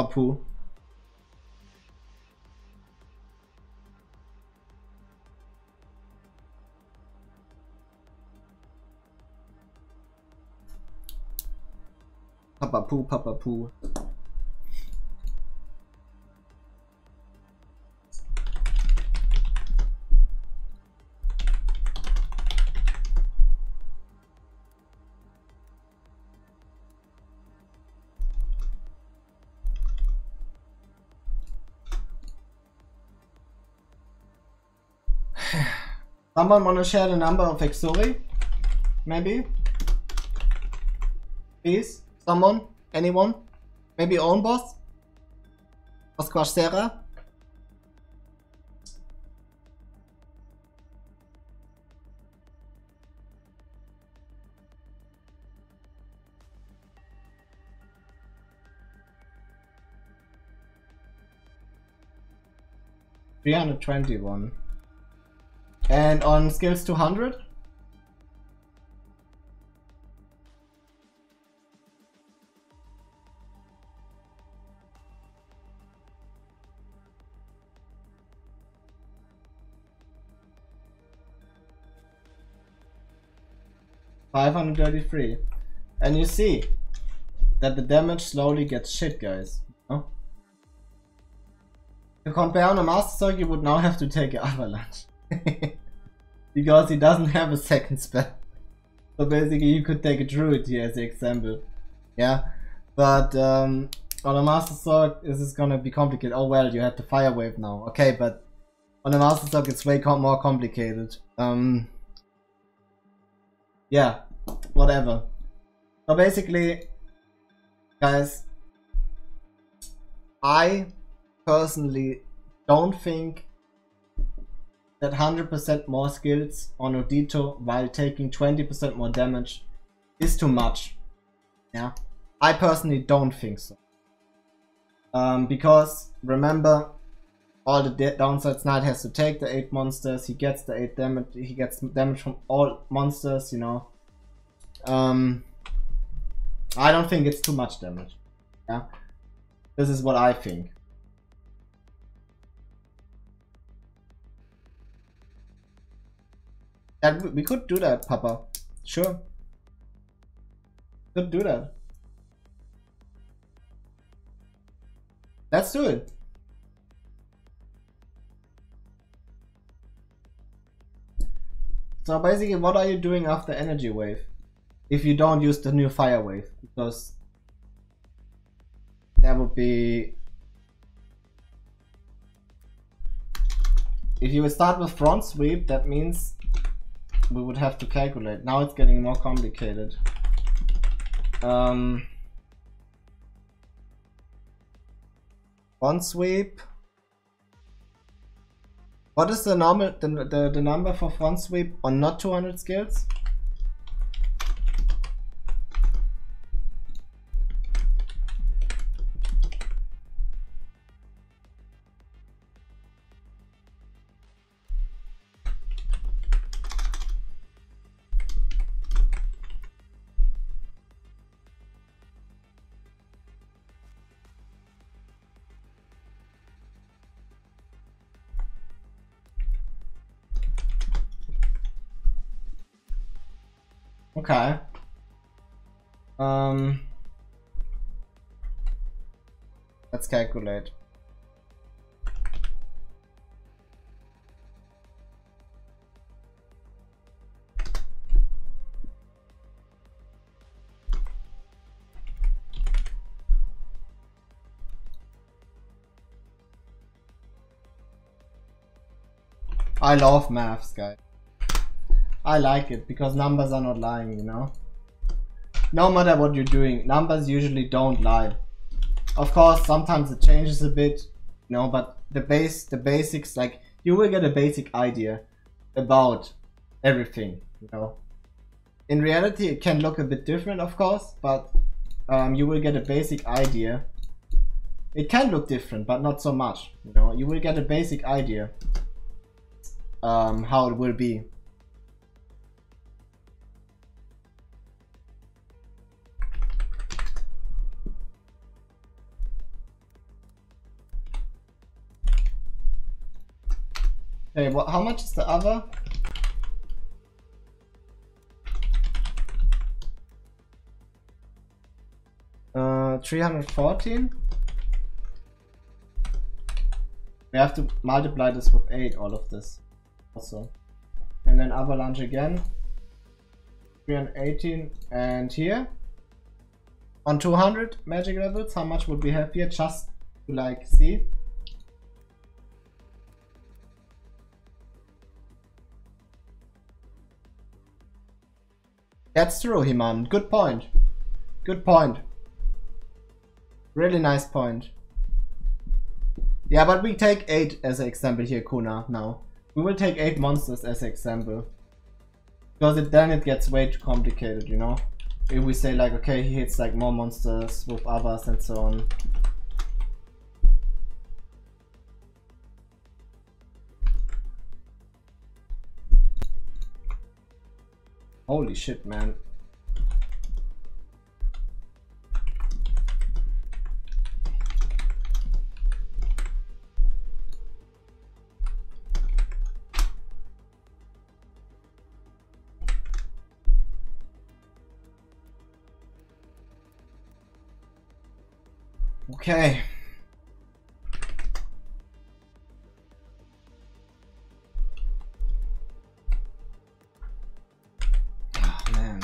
Speaker 1: Poo. Papa Poo. Someone wanna share the number of Exori? Maybe? Please? Someone? Anyone? Maybe own boss? Or Squash Sarah? $321. And on skills 200? $533. And you see that the damage slowly gets shit, guys. Oh. To compare on a Master Sword, you would now have to take an Avalanche. Because he doesn't have a second spell. So basically you could take a Druid here as the example. Yeah. But on a Master Sword this is gonna be complicated. Oh well, you have the Fire Wave now. Okay, but on a Master Sword it's way more complicated. Yeah, whatever. So basically, guys, I personally don't think that 100% more skills on Utito while taking 20% more damage is too much. Yeah, I personally don't think so. Because remember, all the downsides Knight has to take the 8 monsters, he gets the 8 damage, he gets damage from all monsters, you know. I don't think it's too much damage. Yeah, this is what I think. And we could do that, Papa. Sure. Could do that. Let's do it. So basically, what are you doing after Energy Wave? If you don't use the new Fire Wave, because that would be... If you would start with Front Sweep, that means we would have to calculate. Now it's getting more complicated. Front Sweep. What is the normal the number for Front Sweep on not 200 skills? Okay. Let's calculate. I love maths, guys. I like it because numbers are not lying, you know. No matter what you're doing, numbers usually don't lie. Of course, sometimes it changes a bit, you know, but the basics, like, you will get a basic idea about everything, you know. In reality, it can look a bit different, of course, but you will get a basic idea. It can look different, but not so much, you know. You will get a basic idea how it will be. Okay, how much is the other? Uh, 314. We have to multiply this with 8, all of this also. And then avalanche again. 318. And here, on 200 magic levels, how much would we have here? Just to like see. That's true, Himan. Good point. Good point. Really nice point. Yeah, but we take 8 as an example here, Kuna, now. We will take 8 monsters as an example. Because then it gets way too complicated, you know? If we say like, okay, he hits like more monsters with others and so on. Holy shit, man. Okay. Oh, man.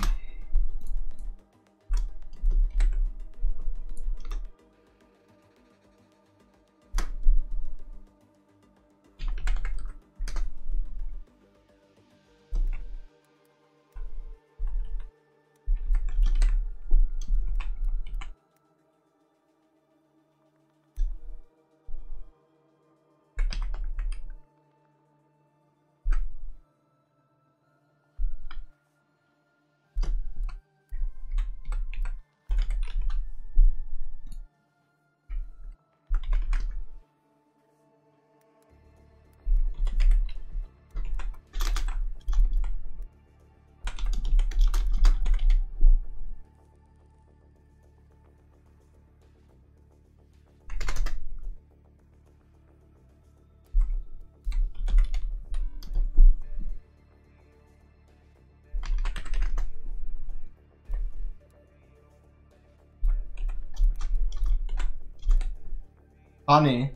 Speaker 1: Funny.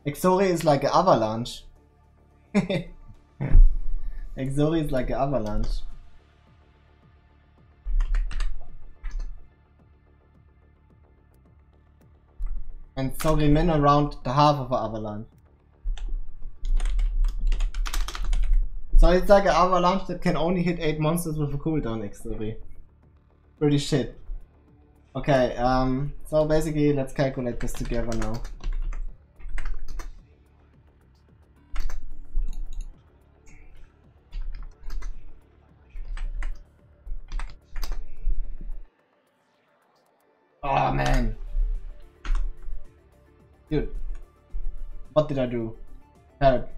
Speaker 1: Exori is like an avalanche. Exori is like an avalanche. And Sorimin around the half of an avalanche. So it's like an avalanche that can only hit 8 monsters with a cooldown, Exori. Pretty shit. Okay, so basically let's calculate this together now. Oh man. Dude. What did I do? Help.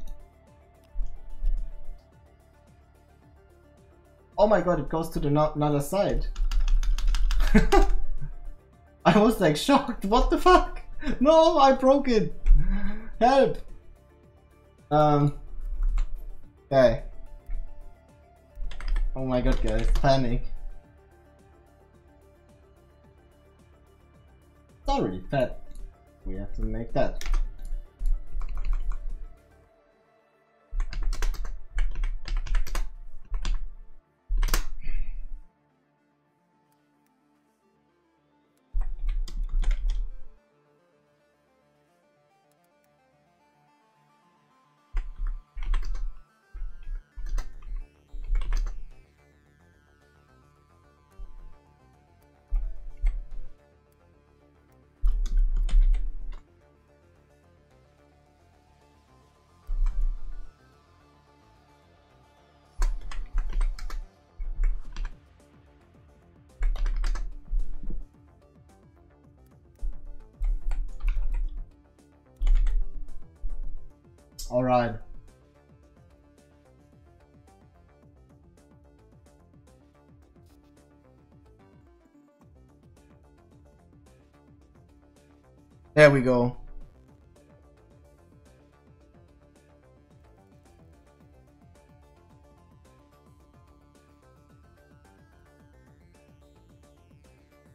Speaker 1: Oh my god, it goes to the another side. I was like shocked. What the fuck? No, I broke it. Help. Okay. Oh my god, guys, panic. It's already fat. We have to make that. All right. There we go.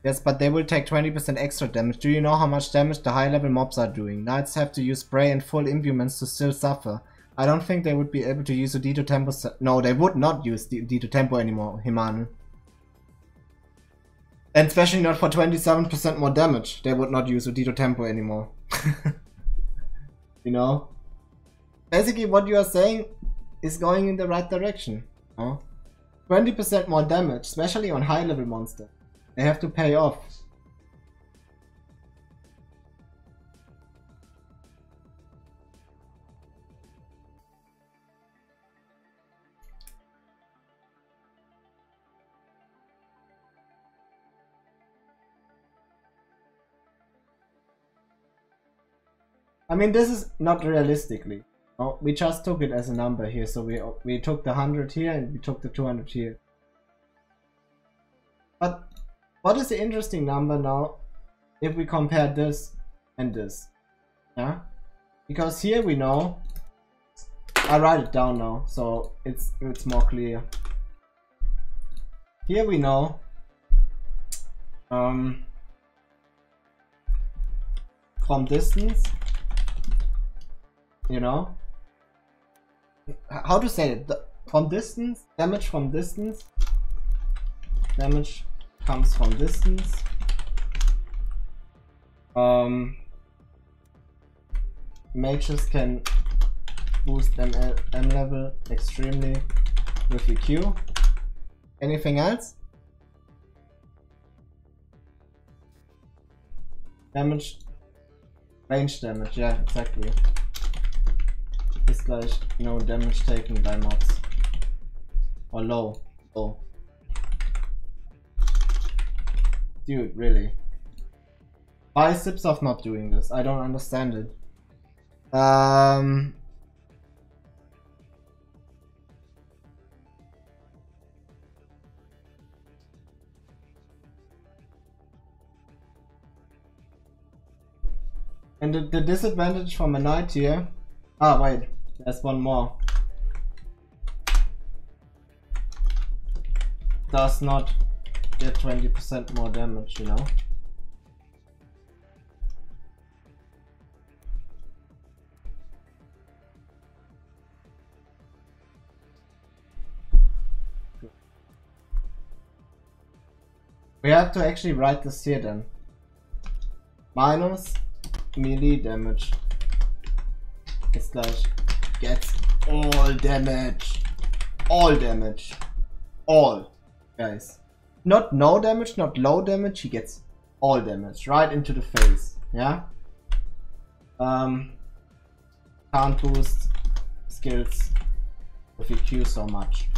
Speaker 1: Yes, but they will take 20% extra damage. Do you know how much damage the high level mobs are doing? Knights have to use spray and full implements to still suffer. I don't think they would be able to use Utito Tempo. No, they would not use Utito Tempo anymore, Himanu. And especially not for 27% more damage. They would not use Utito Tempo anymore. You know? Basically what you are saying is going in the right direction. 20% more damage, especially on high level monsters. They have to pay off. I mean, this is not realistically. No, we just took it as a number here. So we took the 100 here and we took the 200 here. But what is the interesting number now if we compare this and this? Yeah? Because here we know, I write it down now so it's more clear. Here we know from distance, you know, how to say it, from distance, damage from distance, damage comes from distance. Mages can boost M level extremely with EQ. Anything else? Damage, range damage, yeah, exactly. Is like no damage taken by mobs. Or low. Dude, really? Why is CipSoft not doing this? I don't understand it. And the disadvantage from a knight here. Ah, wait, there's one more. Does not get 20% more damage, you know? We have to actually write this here then. Minus melee damage. Slash gets all damage. All damage. All. Guys. Not no damage, not low damage. He gets all damage. Right into the face. Yeah? Can't boost skills with EQ so much.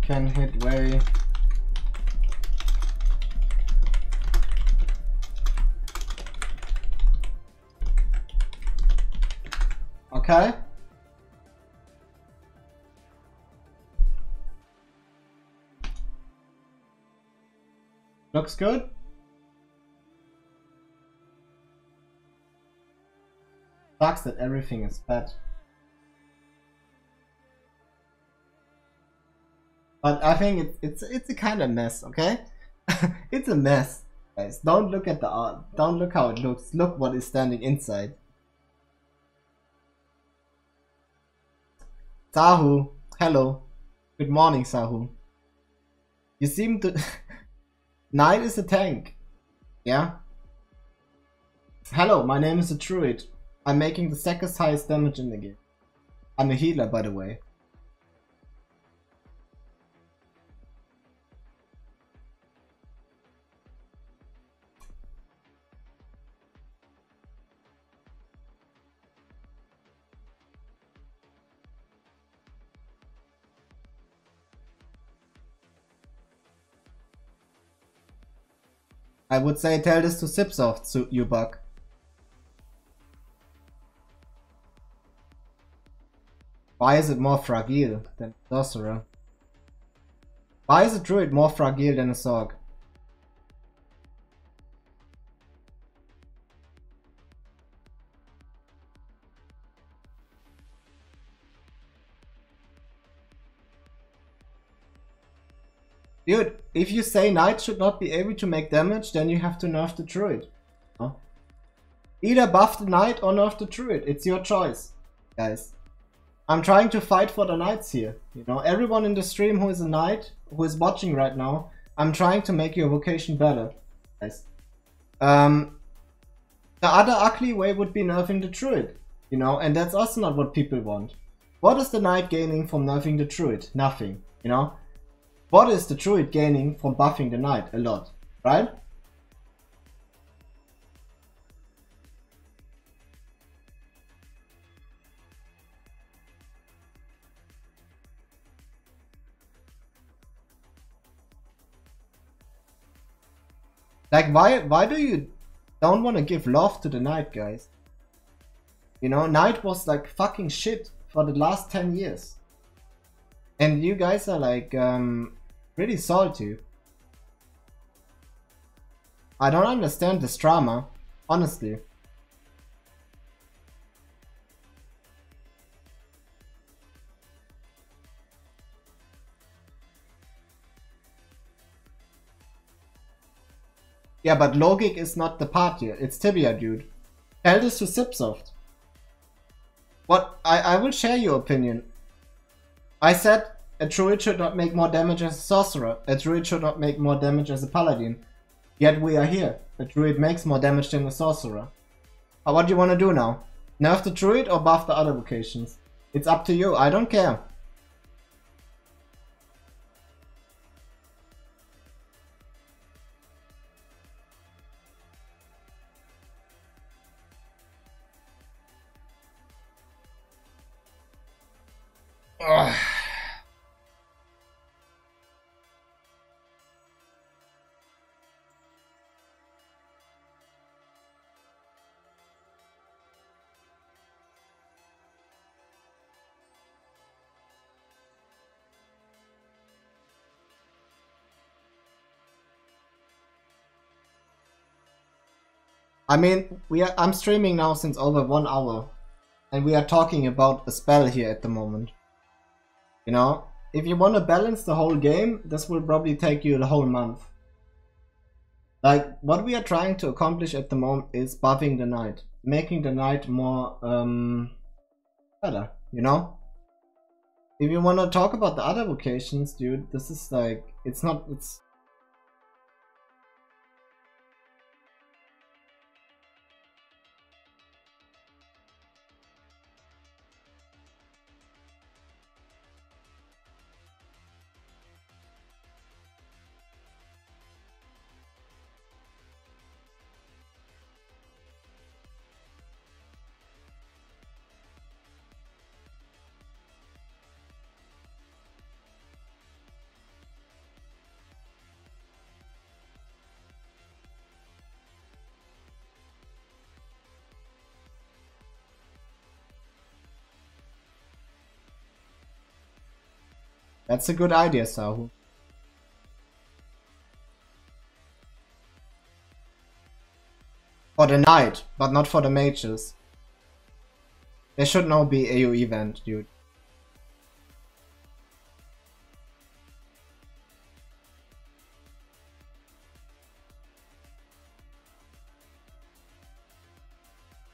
Speaker 1: Can hit way. Okay. Looks good. Sucks that everything is bad. But I think it's a kind of mess, okay? It's a mess, guys. Don't look at the art. Don't look how it looks. Look what is standing inside. Sahu, hello. Good morning, Sahu. You seem to... Knight is a tank. Yeah? Hello, my name is a druid. I'm making the second highest damage in the game. I'm a healer, by the way. I would say tell this to CipSoft, so you bug. Why is it more fragile than a sorcerer? Why is a druid more fragile than a sorg? Dude, if you say knight should not be able to make damage, then you have to nerf the druid. Huh? Either buff the knight or nerf the druid. It's your choice, guys. I'm trying to fight for the knights here. You know, everyone in the stream who is a knight, who is watching right now, I'm trying to make your vocation better, guys. The other ugly way would be nerfing the druid, you know, and that's also not what people want. What is the knight gaining from nerfing the druid? Nothing, you know. What is the druid gaining from buffing the knight? A lot, right? Like, why do you don't want to give love to the knight, guys? You know, knight was like fucking shit for the last 10 years. And you guys are like, pretty salty. I don't understand this drama, honestly. Yeah, but Logic is not the part here. It's Tibia, dude. Tell this to CipSoft. What? I will share your opinion. I said a druid should not make more damage as a sorcerer. A druid should not make more damage as a paladin. Yet we are here. A druid makes more damage than a sorcerer. What do you want to do now? Nerf the druid or buff the other vocations? It's up to you. I don't care. Ugh. I mean, I'm streaming now since over 1 hour, and we are talking about a spell here at the moment. You know, if you want to balance the whole game, this will probably take you the whole month. Like, what we are trying to accomplish at the moment is buffing the knight, making the knight more better, you know? If you want to talk about the other vocations, dude, this is like, it's that's a good idea, Sahu. For the knight, but not for the mages. There should now be AoE event, dude.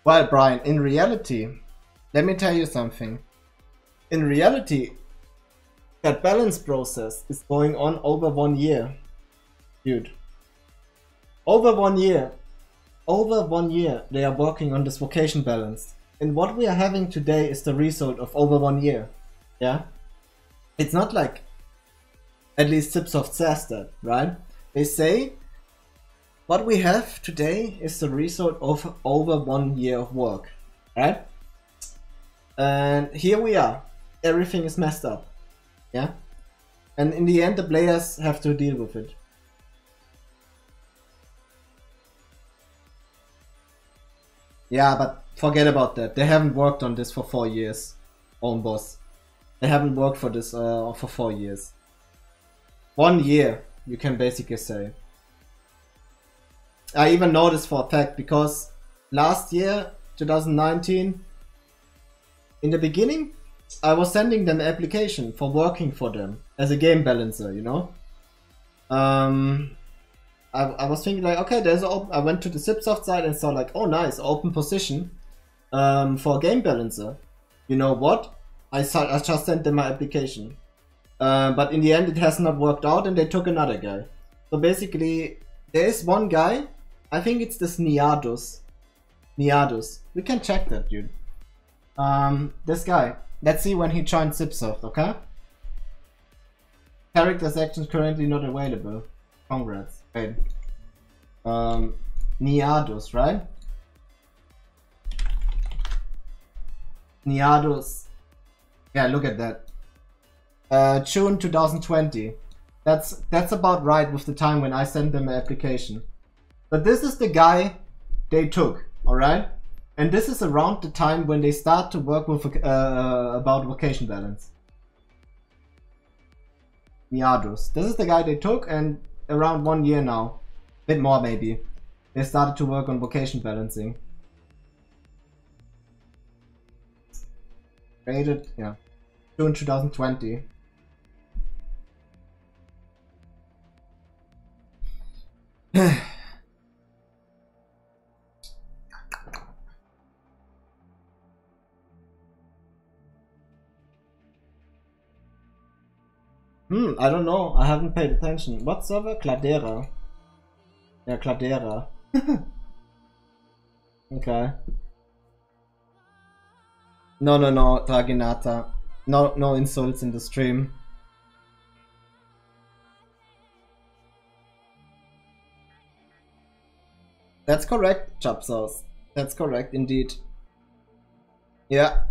Speaker 1: Well, Brian, in reality, let me tell you something. In reality, that balance process is going on over 1 year. Dude. Over 1 year. Over 1 year they are working on this vocation balance. And what we are having today is the result of over 1 year. Yeah? It's not like, at least CipSoft says that, right? They say, what we have today is the result of over 1 year of work, right? And here we are. Everything is messed up. Yeah? And in the end, the players have to deal with it. Yeah, but forget about that. They haven't worked on this for 4 years. Own boss. They haven't worked for this for 4 years. 1 year, you can basically say. I even know this for a fact because last year, 2019, in the beginning, I was sending them an application for working for them as a game balancer, you know. I was thinking like, okay, there's open. I went to the CipSoft site and saw like, oh nice, open position for a game balancer. You know what? I just sent them my application, but in the end it has not worked out, and they took another guy. So basically, there is one guy. I think it's this Niadus. We can check that, dude. This guy. Let's see when he joined CipSoft, okay? Character sections currently not available. Congrats. Wait. Niadus, right? Niadus. Yeah, look at that. June 2020. That's about right with the time when I sent them an application. But this is the guy they took, alright? And this is around the time when they start to work with about vocation balance. Niadus. This is the guy they took, and around 1 year now, bit more maybe, they started to work on vocation balancing. Rated, yeah, June 2020. I don't know. I haven't paid attention. What server? Cladera. Yeah, Cladera. Okay. No, Draginata. No insults in the stream. That's correct, CipSoft. That's correct indeed. Yeah.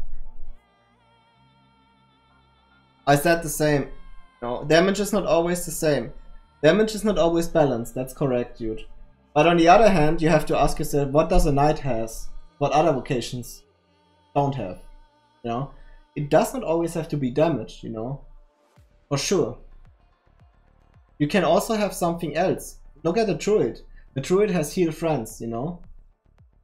Speaker 1: I said the same. No, damage is not always the same. Damage is not always balanced, that's correct, dude. But on the other hand, you have to ask yourself, what does a knight has? What other vocations don't have? You know? It does not always have to be damage, you know? For sure. You can also have something else. Look at the druid. The druid has heal friends, you know?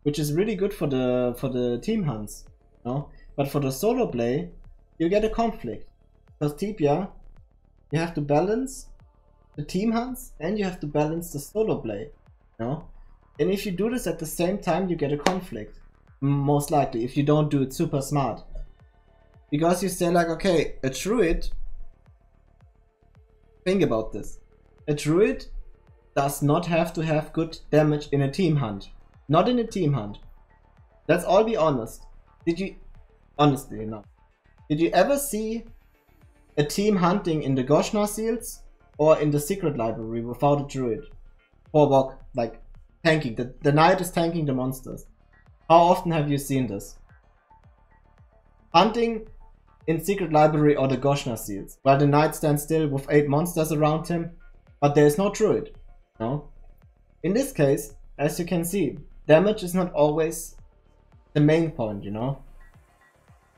Speaker 1: which is really good for the team hunts, you know? But for the solo play, you get a conflict. Because Tibia, you have to balance the team hunts and you have to balance the solo play, you know? And if you do this at the same time, you get a conflict. Most likely, if you don't do it super smart. Because you say like, okay, a druid, think about this. A druid does not have to have good damage in a team hunt. Not in a team hunt. Let's all be honest. Honestly, no. Did you ever see a team hunting in the Goshna seals or in the secret library without a druid? 4 Voc, like tanking. The knight is tanking the monsters. How often have you seen this? Hunting in secret library or the Goshna seals, while the knight stands still with 8 monsters around him, but there is no druid. No? In this case, as you can see, damage is not always the main point, you know?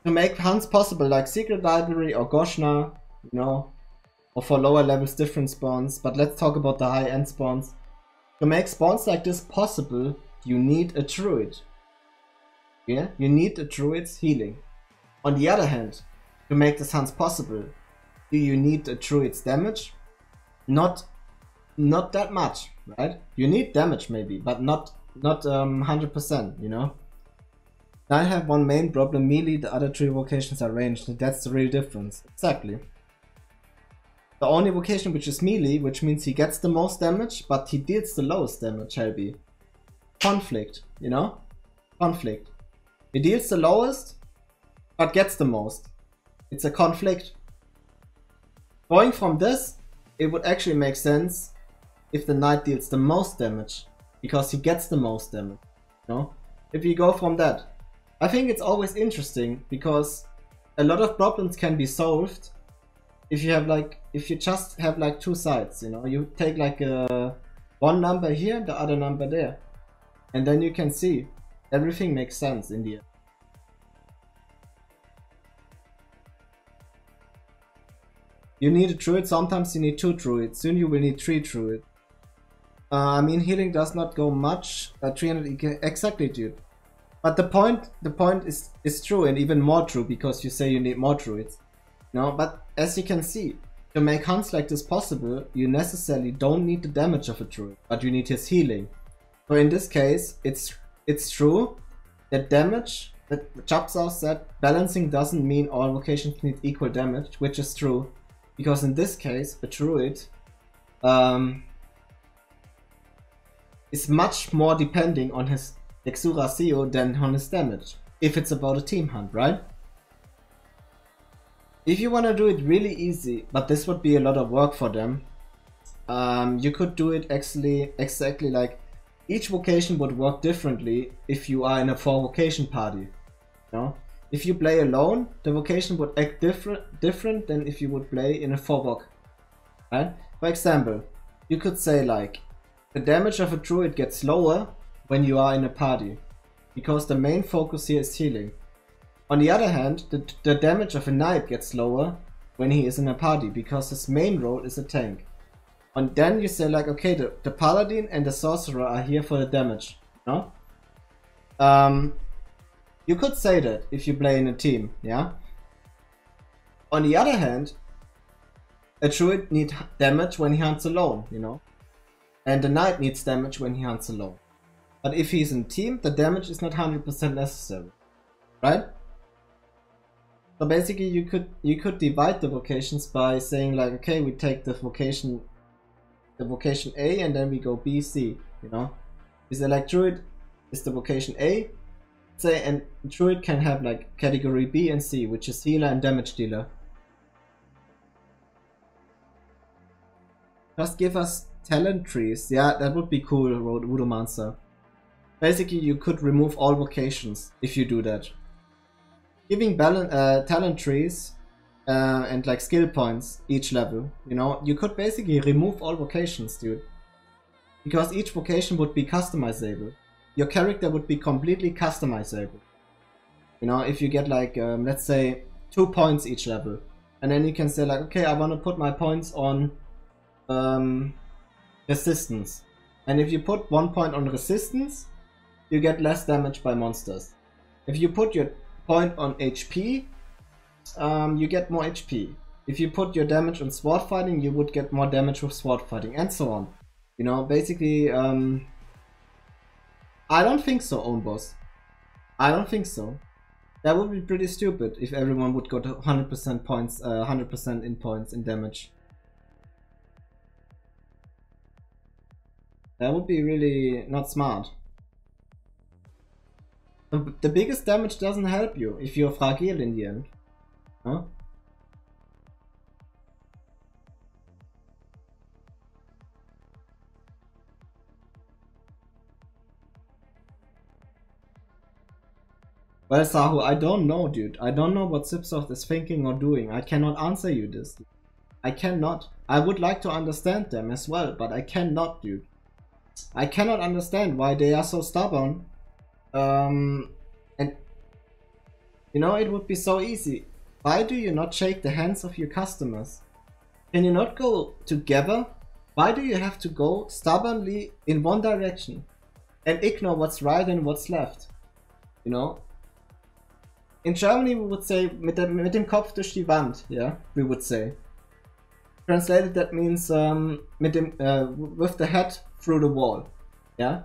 Speaker 1: To make hunts possible like secret library or Goshna, you know, or for lower levels different spawns, but let's talk about the high end spawns. To make spawns like this possible, you need a druid. Yeah? You need a druid's healing. On the other hand, to make this hunts possible, do you need a druid's damage? Not that much, right? You need damage maybe, but not 100%, you know? I have one main problem, melee, the other 3 vocations are ranged, and that's the real difference. Exactly. The only vocation which is melee, which means he gets the most damage, but he deals the lowest damage, shall be. Conflict, you know? Conflict. He deals the lowest, but gets the most. It's a conflict. Going from this, it would actually make sense if the knight deals the most damage, because he gets the most damage, you know? If you go from that. I think it's always interesting, because a lot of problems can be solved if you just have like 2 sides, you know? You take like one number here, the other number there. And then you can see, everything makes sense in the end. You need a druid, sometimes you need 2 druids, soon you will need 3 druids. I mean, healing does not go much, 300 exactly, dude. But the point is true, and even more true, because you say you need more druids. No, but as you can see, to make hunts like this possible, you necessarily don't need the damage of a druid, but you need his healing. So in this case, it's true that damage, that CipSoft said, balancing doesn't mean all vocations need equal damage, which is true. Because in this case, a druid is much more depending on his Exuratio than on his damage, if it's about a team hunt, right? If you want to do it really easy, but this would be a lot of work for them, you could do it actually exactly like each vocation would work differently if you are in a 4 vocation party, you know? If you play alone, the vocation would act different than if you would play in a 4 Voc, right? For example, you could say like, the damage of a druid gets lower when you are in a party, because the main focus here is healing. On the other hand, the damage of a knight gets lower when he is in a party, because his main role is a tank. And then you say like, okay, the paladin and the sorcerer are here for the damage, no? You could say that if you play in a team, yeah? On the other hand, a druid needs damage when he hunts alone, you know? And the knight needs damage when he hunts alone. But if he's in team, the damage is not 100% necessary, right? So basically you could divide the vocations by saying like, okay, we take the vocation A and then we go B, C, you know? We say like druid is the vocation A, say, and druid can have like category B and C, which is healer and damage dealer. Just give us talent trees. Yeah, that would be cool, Rudomancer. Basically, you could remove all vocations if you do that. Giving talent trees and like skill points each level, you know, you could basically remove all vocations, dude. Because each vocation would be customizable. Your character would be completely customizable. You know, if you get like, let's say, 2 points each level. And then you can say like, okay, I want to put my points on resistance. And if you put 1 point on resistance, you get less damage by monsters. If you put your point on HP, you get more HP. If you put your damage on sword fighting, you would get more damage with sword fighting, and so on. You know, basically, I don't think so, own boss. I don't think so. That would be pretty stupid if everyone would go to 100% points, 100% in points in damage. That would be really not smart. The biggest damage doesn't help you if you're fragile in the end. Huh? Well, Sahu, I don't know, dude. I don't know what CipSoft is thinking or doing. I cannot answer you this. I cannot. I would like to understand them as well, but I cannot, dude. I cannot understand why they are so stubborn. And you know, it would be so easy. Why do you not shake the hands of your customers? Can you not go together? Why do you have to go stubbornly in one direction and ignore what's right and what's left? You know? In Germany we would say mit dem Kopf durch die Wand, yeah? We would say. Translated that means with the head through the wall, yeah?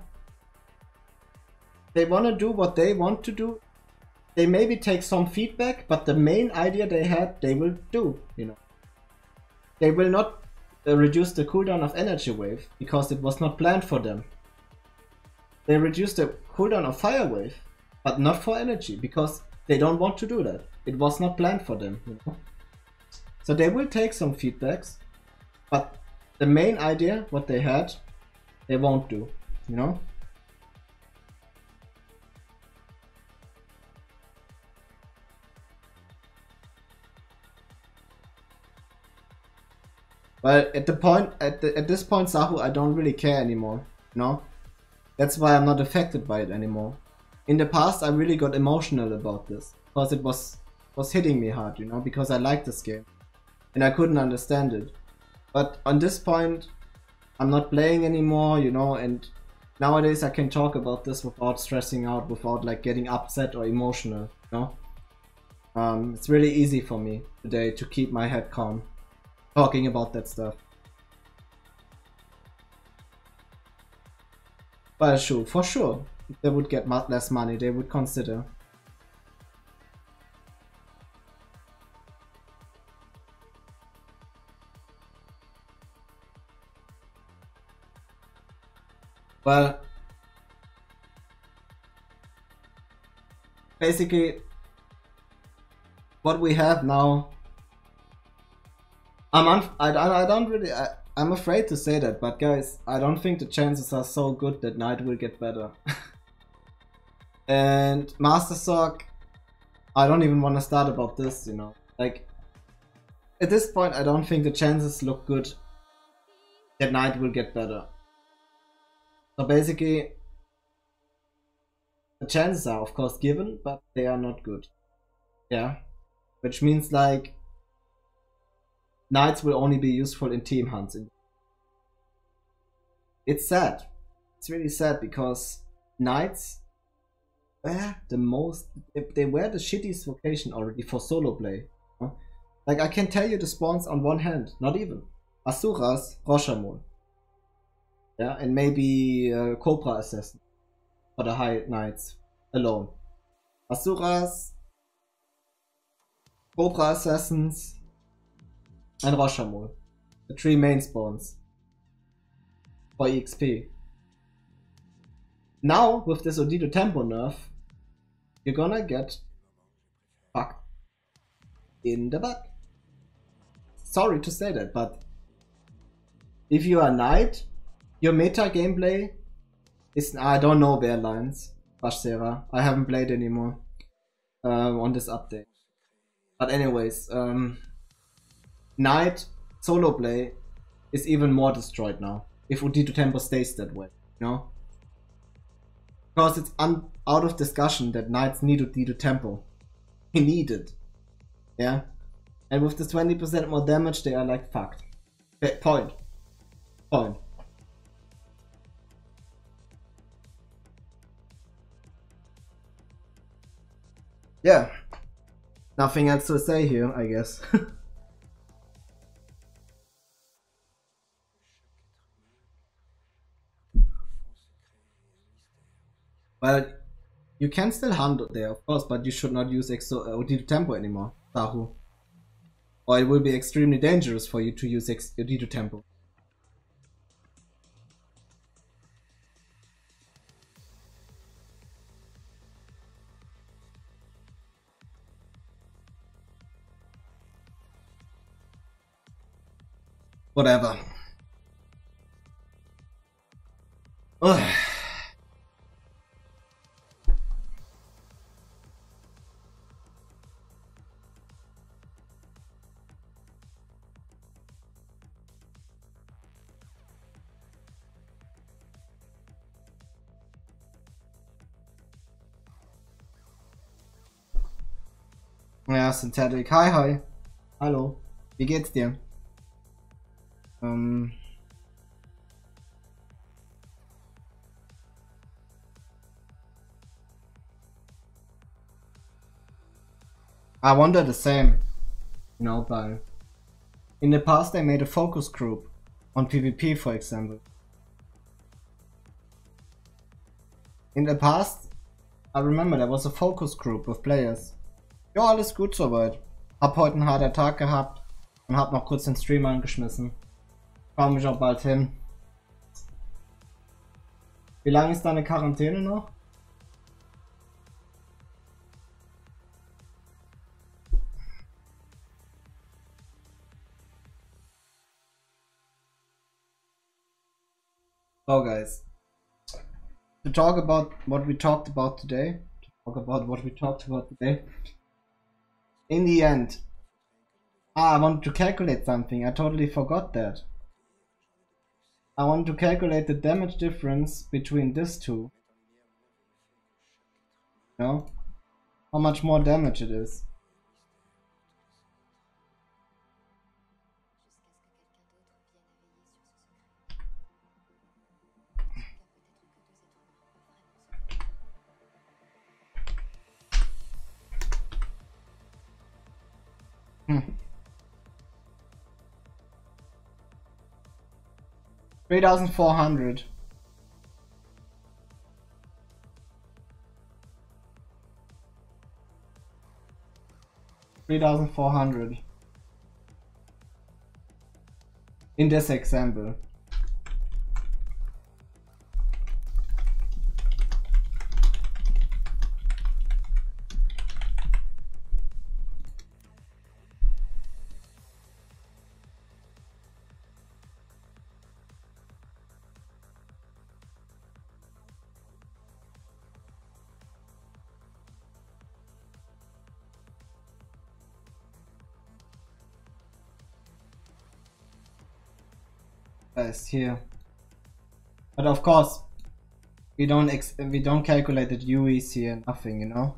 Speaker 1: They want to do what they want to do. They maybe take some feedback, but the main idea they had, they will do, you know. They will not reduce the cooldown of energy wave, because it was not planned for them. They reduced the cooldown of fire wave, but not for energy, because they don't want to do that. It was not planned for them, you know. So they will take some feedbacks, but the main idea, what they had, they won't do, you know. Well, at this point, Sahu, I don't really care anymore, you know? That's why I'm not affected by it anymore. In the past, I really got emotional about this, because it was hitting me hard, you know, because I liked this game. And I couldn't understand it. But on this point, I'm not playing anymore, you know, and nowadays I can talk about this without stressing out, without like getting upset or emotional, you know? It's really easy for me today to keep my head calm, talking about that stuff. Well, sure, for sure, if they would get less money, they would consider. Well, basically, what we have now, I'm afraid to say that, but guys, I don't think the chances are so good that Knight will get better. And Master Sock, I don't even want to start about this, you know. Like, at this point, I don't think the chances look good that Knight will get better. So basically, the chances are of course given, but they are not good. Yeah, which means like Knights will only be useful in team hunts. It's sad. It's really sad because Knights were the most. They were the shittiest vocation already for solo play. Like I can tell you the spawns on one hand, not even Asuras, Roshamon. Yeah, and maybe Cobra Assassin for the high knights alone. Asuras, Cobra Assassins, and Roshamon. The 3 main spawns for EXP. Now, with this Utito tempo nerf, you're gonna get fucked in the butt. Sorry to say that, but if you are a knight, your meta gameplay is, I don't know Bear Lines, Bashsera. I haven't played anymore on this update. But anyways, Knight solo play is even more destroyed now if Utito tempo stays that way, you know? Because it's out of discussion that Knights need Utito tempo. He need it. Yeah? And with this 20% more damage, they are like fucked. Point. Yeah, nothing else to say here, I guess. Well, you can still hunt there, of course, but you should not use Utito Tempo anymore, Sahu. Or it will be extremely dangerous for you to use Utito Tempo. Whatever. Ugh. Ja, Synthetic. Hi, hi. Hallo. Wie geht's dir? I wonder the same, you know, but in the past they made a focus group on PvP, for example. In the past, I remember there was a focus group with players. Ja, alles gut soweit. Hab heute einen harten Tag gehabt und hab noch kurz den Stream angeschmissen. Fahr mich auch bald hin. Wie lange ist deine Quarantäne noch? So guys, to talk about what we talked about today, in the end, I wanted to calculate something, I totally forgot that. I want to calculate the damage difference between these two. You know? How much more damage it is. Hmm. 3,400. In this example. Here, but of course we don't calculate that UEs here, nothing, you know.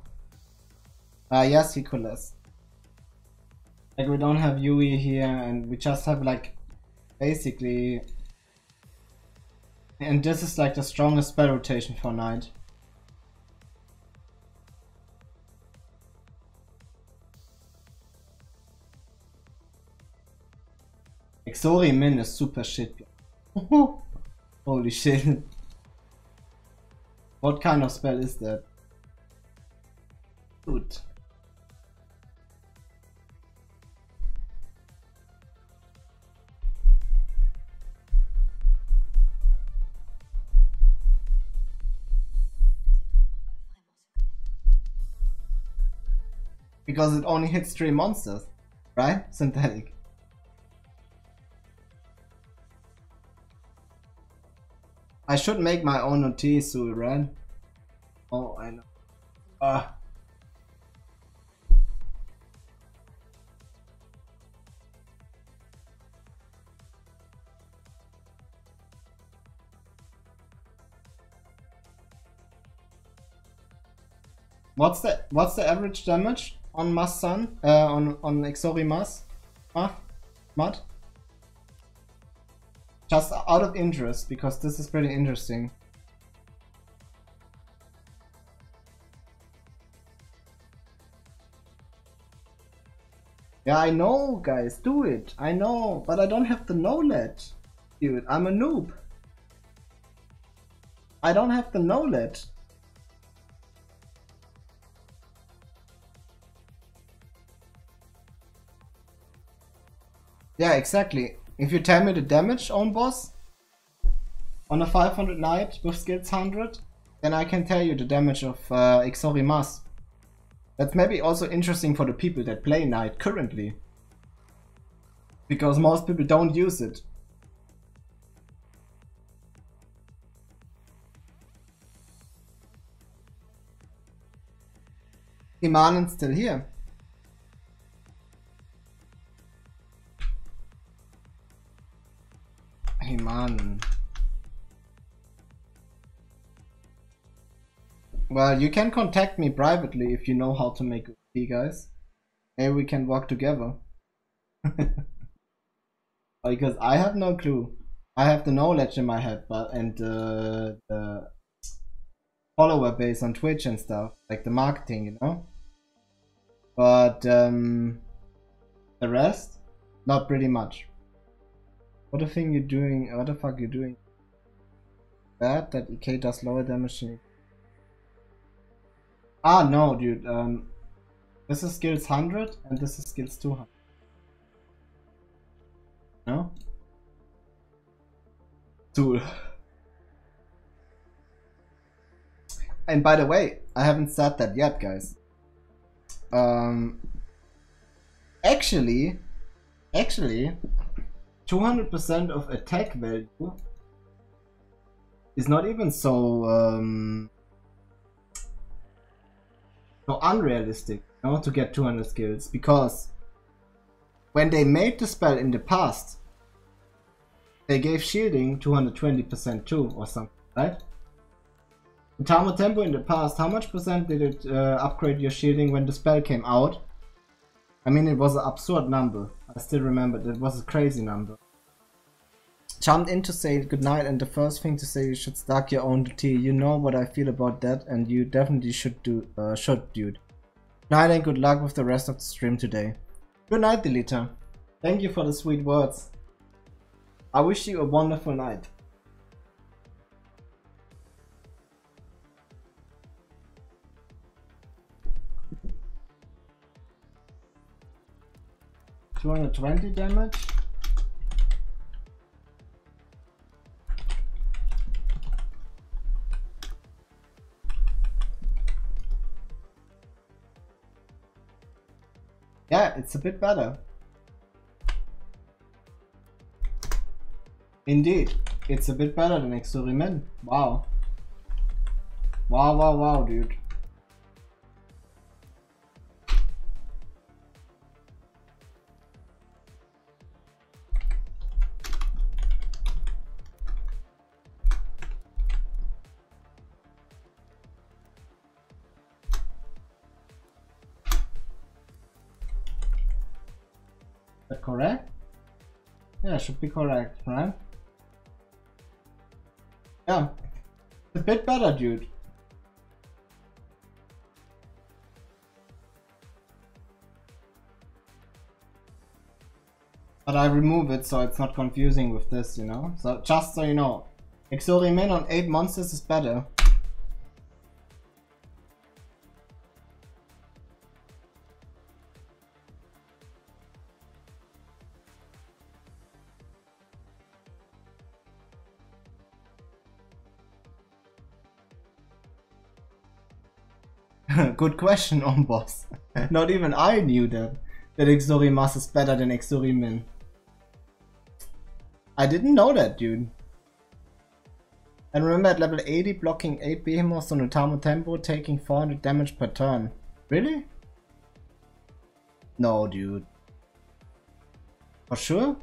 Speaker 1: Yes, Nicholas. Like we don't have UE here, and we just have like basically, and this is like the strongest spell rotation for Knight. Exori Min is super shit. Holy shit. What kind of spell is that? Good. Because it only hits 3 monsters, right? Synthetic. I should make my own notice, right? Oh, I know. What's the average damage on Mas-san? On Exori Mas? Mud? Just out of interest, because this is pretty interesting. Yeah, I know, guys, do it. I know, but I don't have the knowledge. Dude, I'm a noob. I don't have the knowledge. Yeah, exactly. If you tell me the damage on boss on a 500 knight with skills 100, then I can tell you the damage of Exorimas. That's maybe also interesting for the people that play knight currently, because most people don't use it. Imanen's still here. Imanen. Well, you can contact me privately if you know how to make UP, guys. Maybe we can work together. Because I have no clue. I have the knowledge in my head, but and the follower base on Twitch and stuff, like the marketing, you know. But the rest, not pretty much. What the thing you doing? What the fuck you doing? That EK does lower damage. Ah no, dude. This is skills 100 and this is skills 200. No? Tool. And by the way, I haven't said that yet, guys. Actually, 200% of attack value is not even so unrealistic, you know, to get 200 skills, because when they made the spell in the past, they gave shielding 220% too, or something, right? Utamo Tempo in the past, how much percent did it upgrade your shielding when the spell came out? I mean, it was an absurd number. I still remember it was a crazy number. Jumped in to say goodnight, and the first thing to say, you should start your own tea. You know what I feel about that, and you definitely should do, dude. Night and good luck with the rest of the stream today. Good night, Delita. Thank you for the sweet words. I wish you a wonderful night. $220 damage. Yeah, it's a bit better. Indeed, it's a bit better than Exorimen. Wow. Wow, wow, wow, dude. Is that correct? Yeah, should be correct, right? Yeah, it's a bit better, dude. But I remove it so it's not confusing with this, you know? So just so you know, Exorimen on 8 monsters is better. Good question, on boss. Not even I knew that Exorimas is better than Exorimen. I didn't know that, dude. And remember, at level 80, blocking 8 behemoths on Utamo Tempo, taking 400 damage per turn. Really? No, dude. For sure?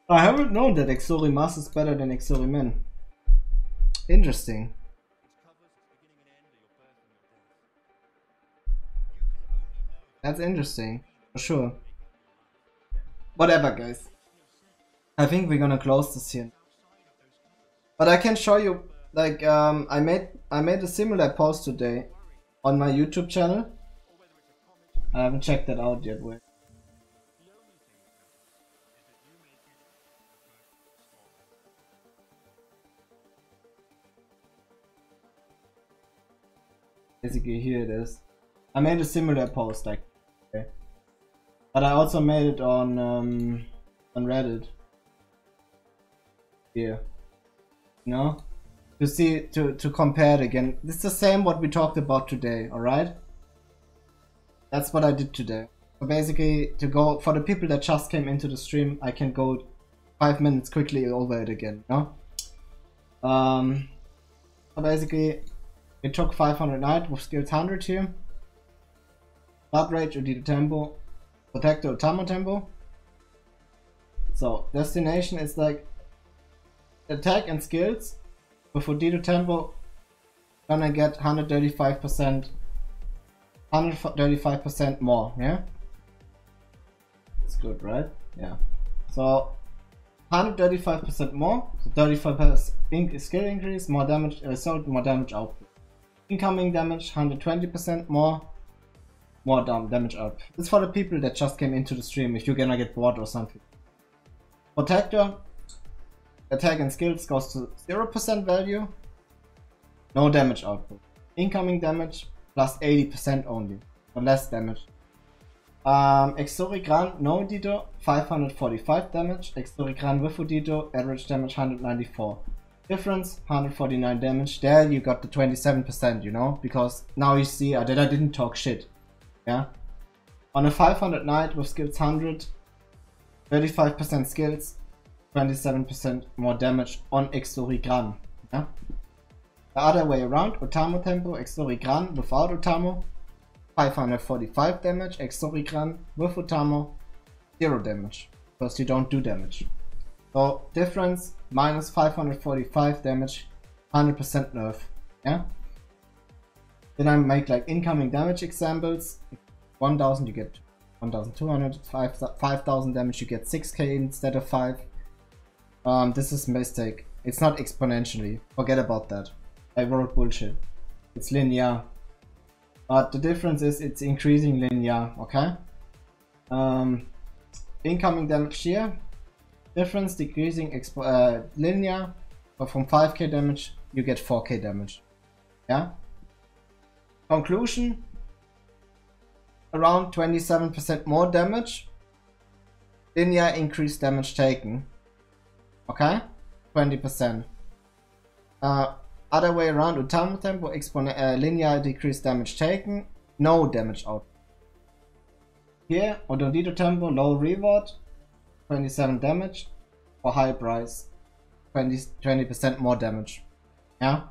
Speaker 1: I haven't known that Exorimas is better than Exorimen. Interesting. That's interesting, for sure. Whatever, guys. I think we're gonna close this here. But I can show you like I made a similar post today on my YouTube channel. I haven't checked that out yet. Wait. Basically, here it is. I made a similar post, like, okay. But I also made it on Reddit. Here, you know, to see to compare it again. It's the same what we talked about today. All right. That's what I did today. So basically, to go for the people that just came into the stream, I can go 5 minutes quickly over it again. You know. So basically, it took 500 knight with skills 100 here. Blood Rage, Utito tempo, Protector, Utamo tempo. So destination is like attack and skills with Utito tempo. Gonna get 135% more. Yeah, it's good, right? Yeah. So 135% more, so 35% skill increase, more damage result, more damage output. Incoming damage 120% more damage output. This is for the people that just came into the stream, if you're gonna get bored or something. Protector, attack and skills goes to 0% value, no damage output. Incoming damage plus 80% only, or less damage. Exoric Run, no Utito, 545 damage. Exoric Run with Utito, average damage 194. Difference, 149 damage. There you got the 27%, you know, because now you see that I didn't talk shit. Yeah. On a 500 knight with skills 100, 35% skills, 27% more damage on Exoric Run. Yeah. The other way around, Utamo tempo, Exoric Run without Utamo, 545 damage, Exoric Run with Utamo, 0 damage, because you don't do damage. So difference, minus 545 damage, 100% nerf. Yeah. Then I make like incoming damage examples. 1000 you get 1200, 5000 damage you get 6k instead of 5. This is a mistake. It's not exponentially. Forget about that. I wrote bullshit. It's linear. But the difference is it's increasing linear, okay? Incoming damage here. Difference decreasing linear. But from 5k damage you get 4k damage. Yeah? Conclusion, around 27% more damage, linear increased damage taken, okay, 20%. Other way around, Utamo tempo, linear decreased damage taken, no damage out. Here, Utito tempo, low reward, 27 damage, for high price, 20% more damage, yeah.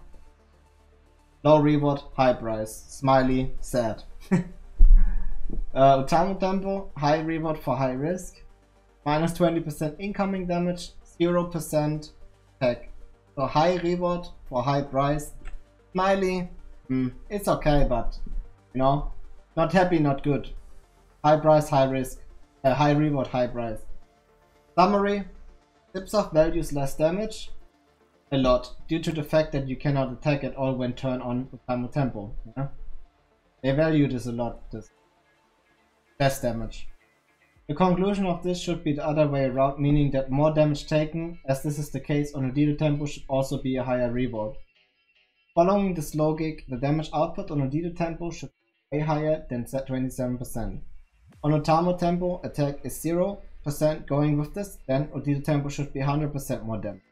Speaker 1: Low reward, high price. Smiley, sad. Utamo tempo, high reward for high risk. Minus 20% incoming damage, 0% attack. So high reward for high price. Smiley, it's okay, but you know, not happy, not good. High price, high risk. High reward, high price. Summary: CipSoft values less damage. A lot, due to the fact that you cannot attack at all when turned on Utamo tempo. Yeah? They value this a lot, this less damage. The conclusion of this should be the other way around, meaning that more damage taken, as this is the case on Utito tempo, should also be a higher reward. Following this logic, the damage output on Utito tempo should be way higher than 27%. On Utamo tempo, attack is 0% going with this, then Utito tempo should be 100% more damage,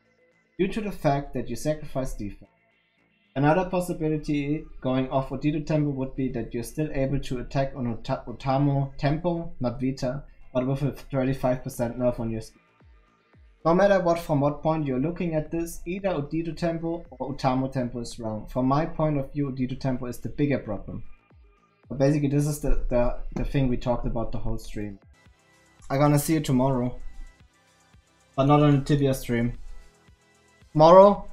Speaker 1: due to the fact that you sacrifice defense. Another possibility going off Utito tempo would be that you're still able to attack on Utamo tempo, not Vita, but with a 35% nerf on your skill. No matter what, from what point you're looking at this, either Utito tempo or Utamo tempo is wrong. From my point of view, Utito tempo is the bigger problem. But basically this is the thing we talked about the whole stream. I'm gonna see you tomorrow, but not on the Tibia stream. Tomorrow,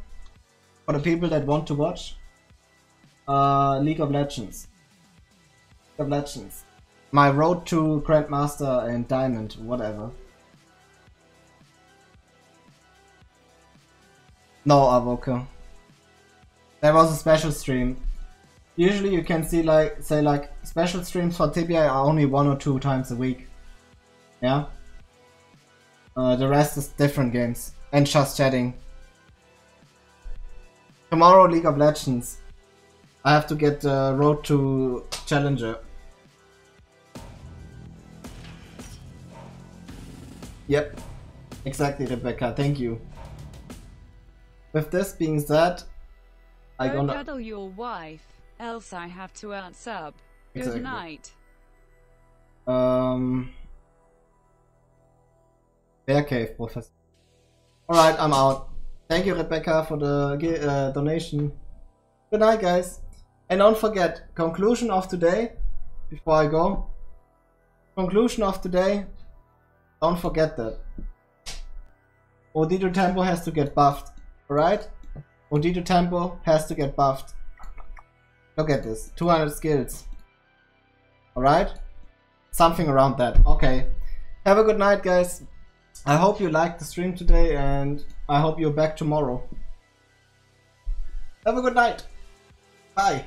Speaker 1: for the people that want to watch, League of Legends. League of Legends. My road to Grandmaster and Diamond, whatever. No, Avoca. There was a special stream. Usually you can see like, say like, special streams for Tibia are only 1 or 2 times a week. Yeah? The rest is different games. And just chatting. Tomorrow League of Legends. I have to get Road to Challenger. Yep. Exactly, Rebecca. Thank you. With this being said,
Speaker 2: Go cuddle your wife, else I have to unsub. Good night.
Speaker 1: Bear Cave, Professor. Alright, I'm out. Thank you, Rebecca, for the donation. Good night, guys. And don't forget, conclusion of today, before I go. Conclusion of today, don't forget that. Utito tempo has to get buffed. Alright? Utito tempo has to get buffed. Look at this. 200 skills. Alright? Something around that. Okay. Have a good night, guys. I hope you liked the stream today and I hope you're back tomorrow. Have a good night. Bye.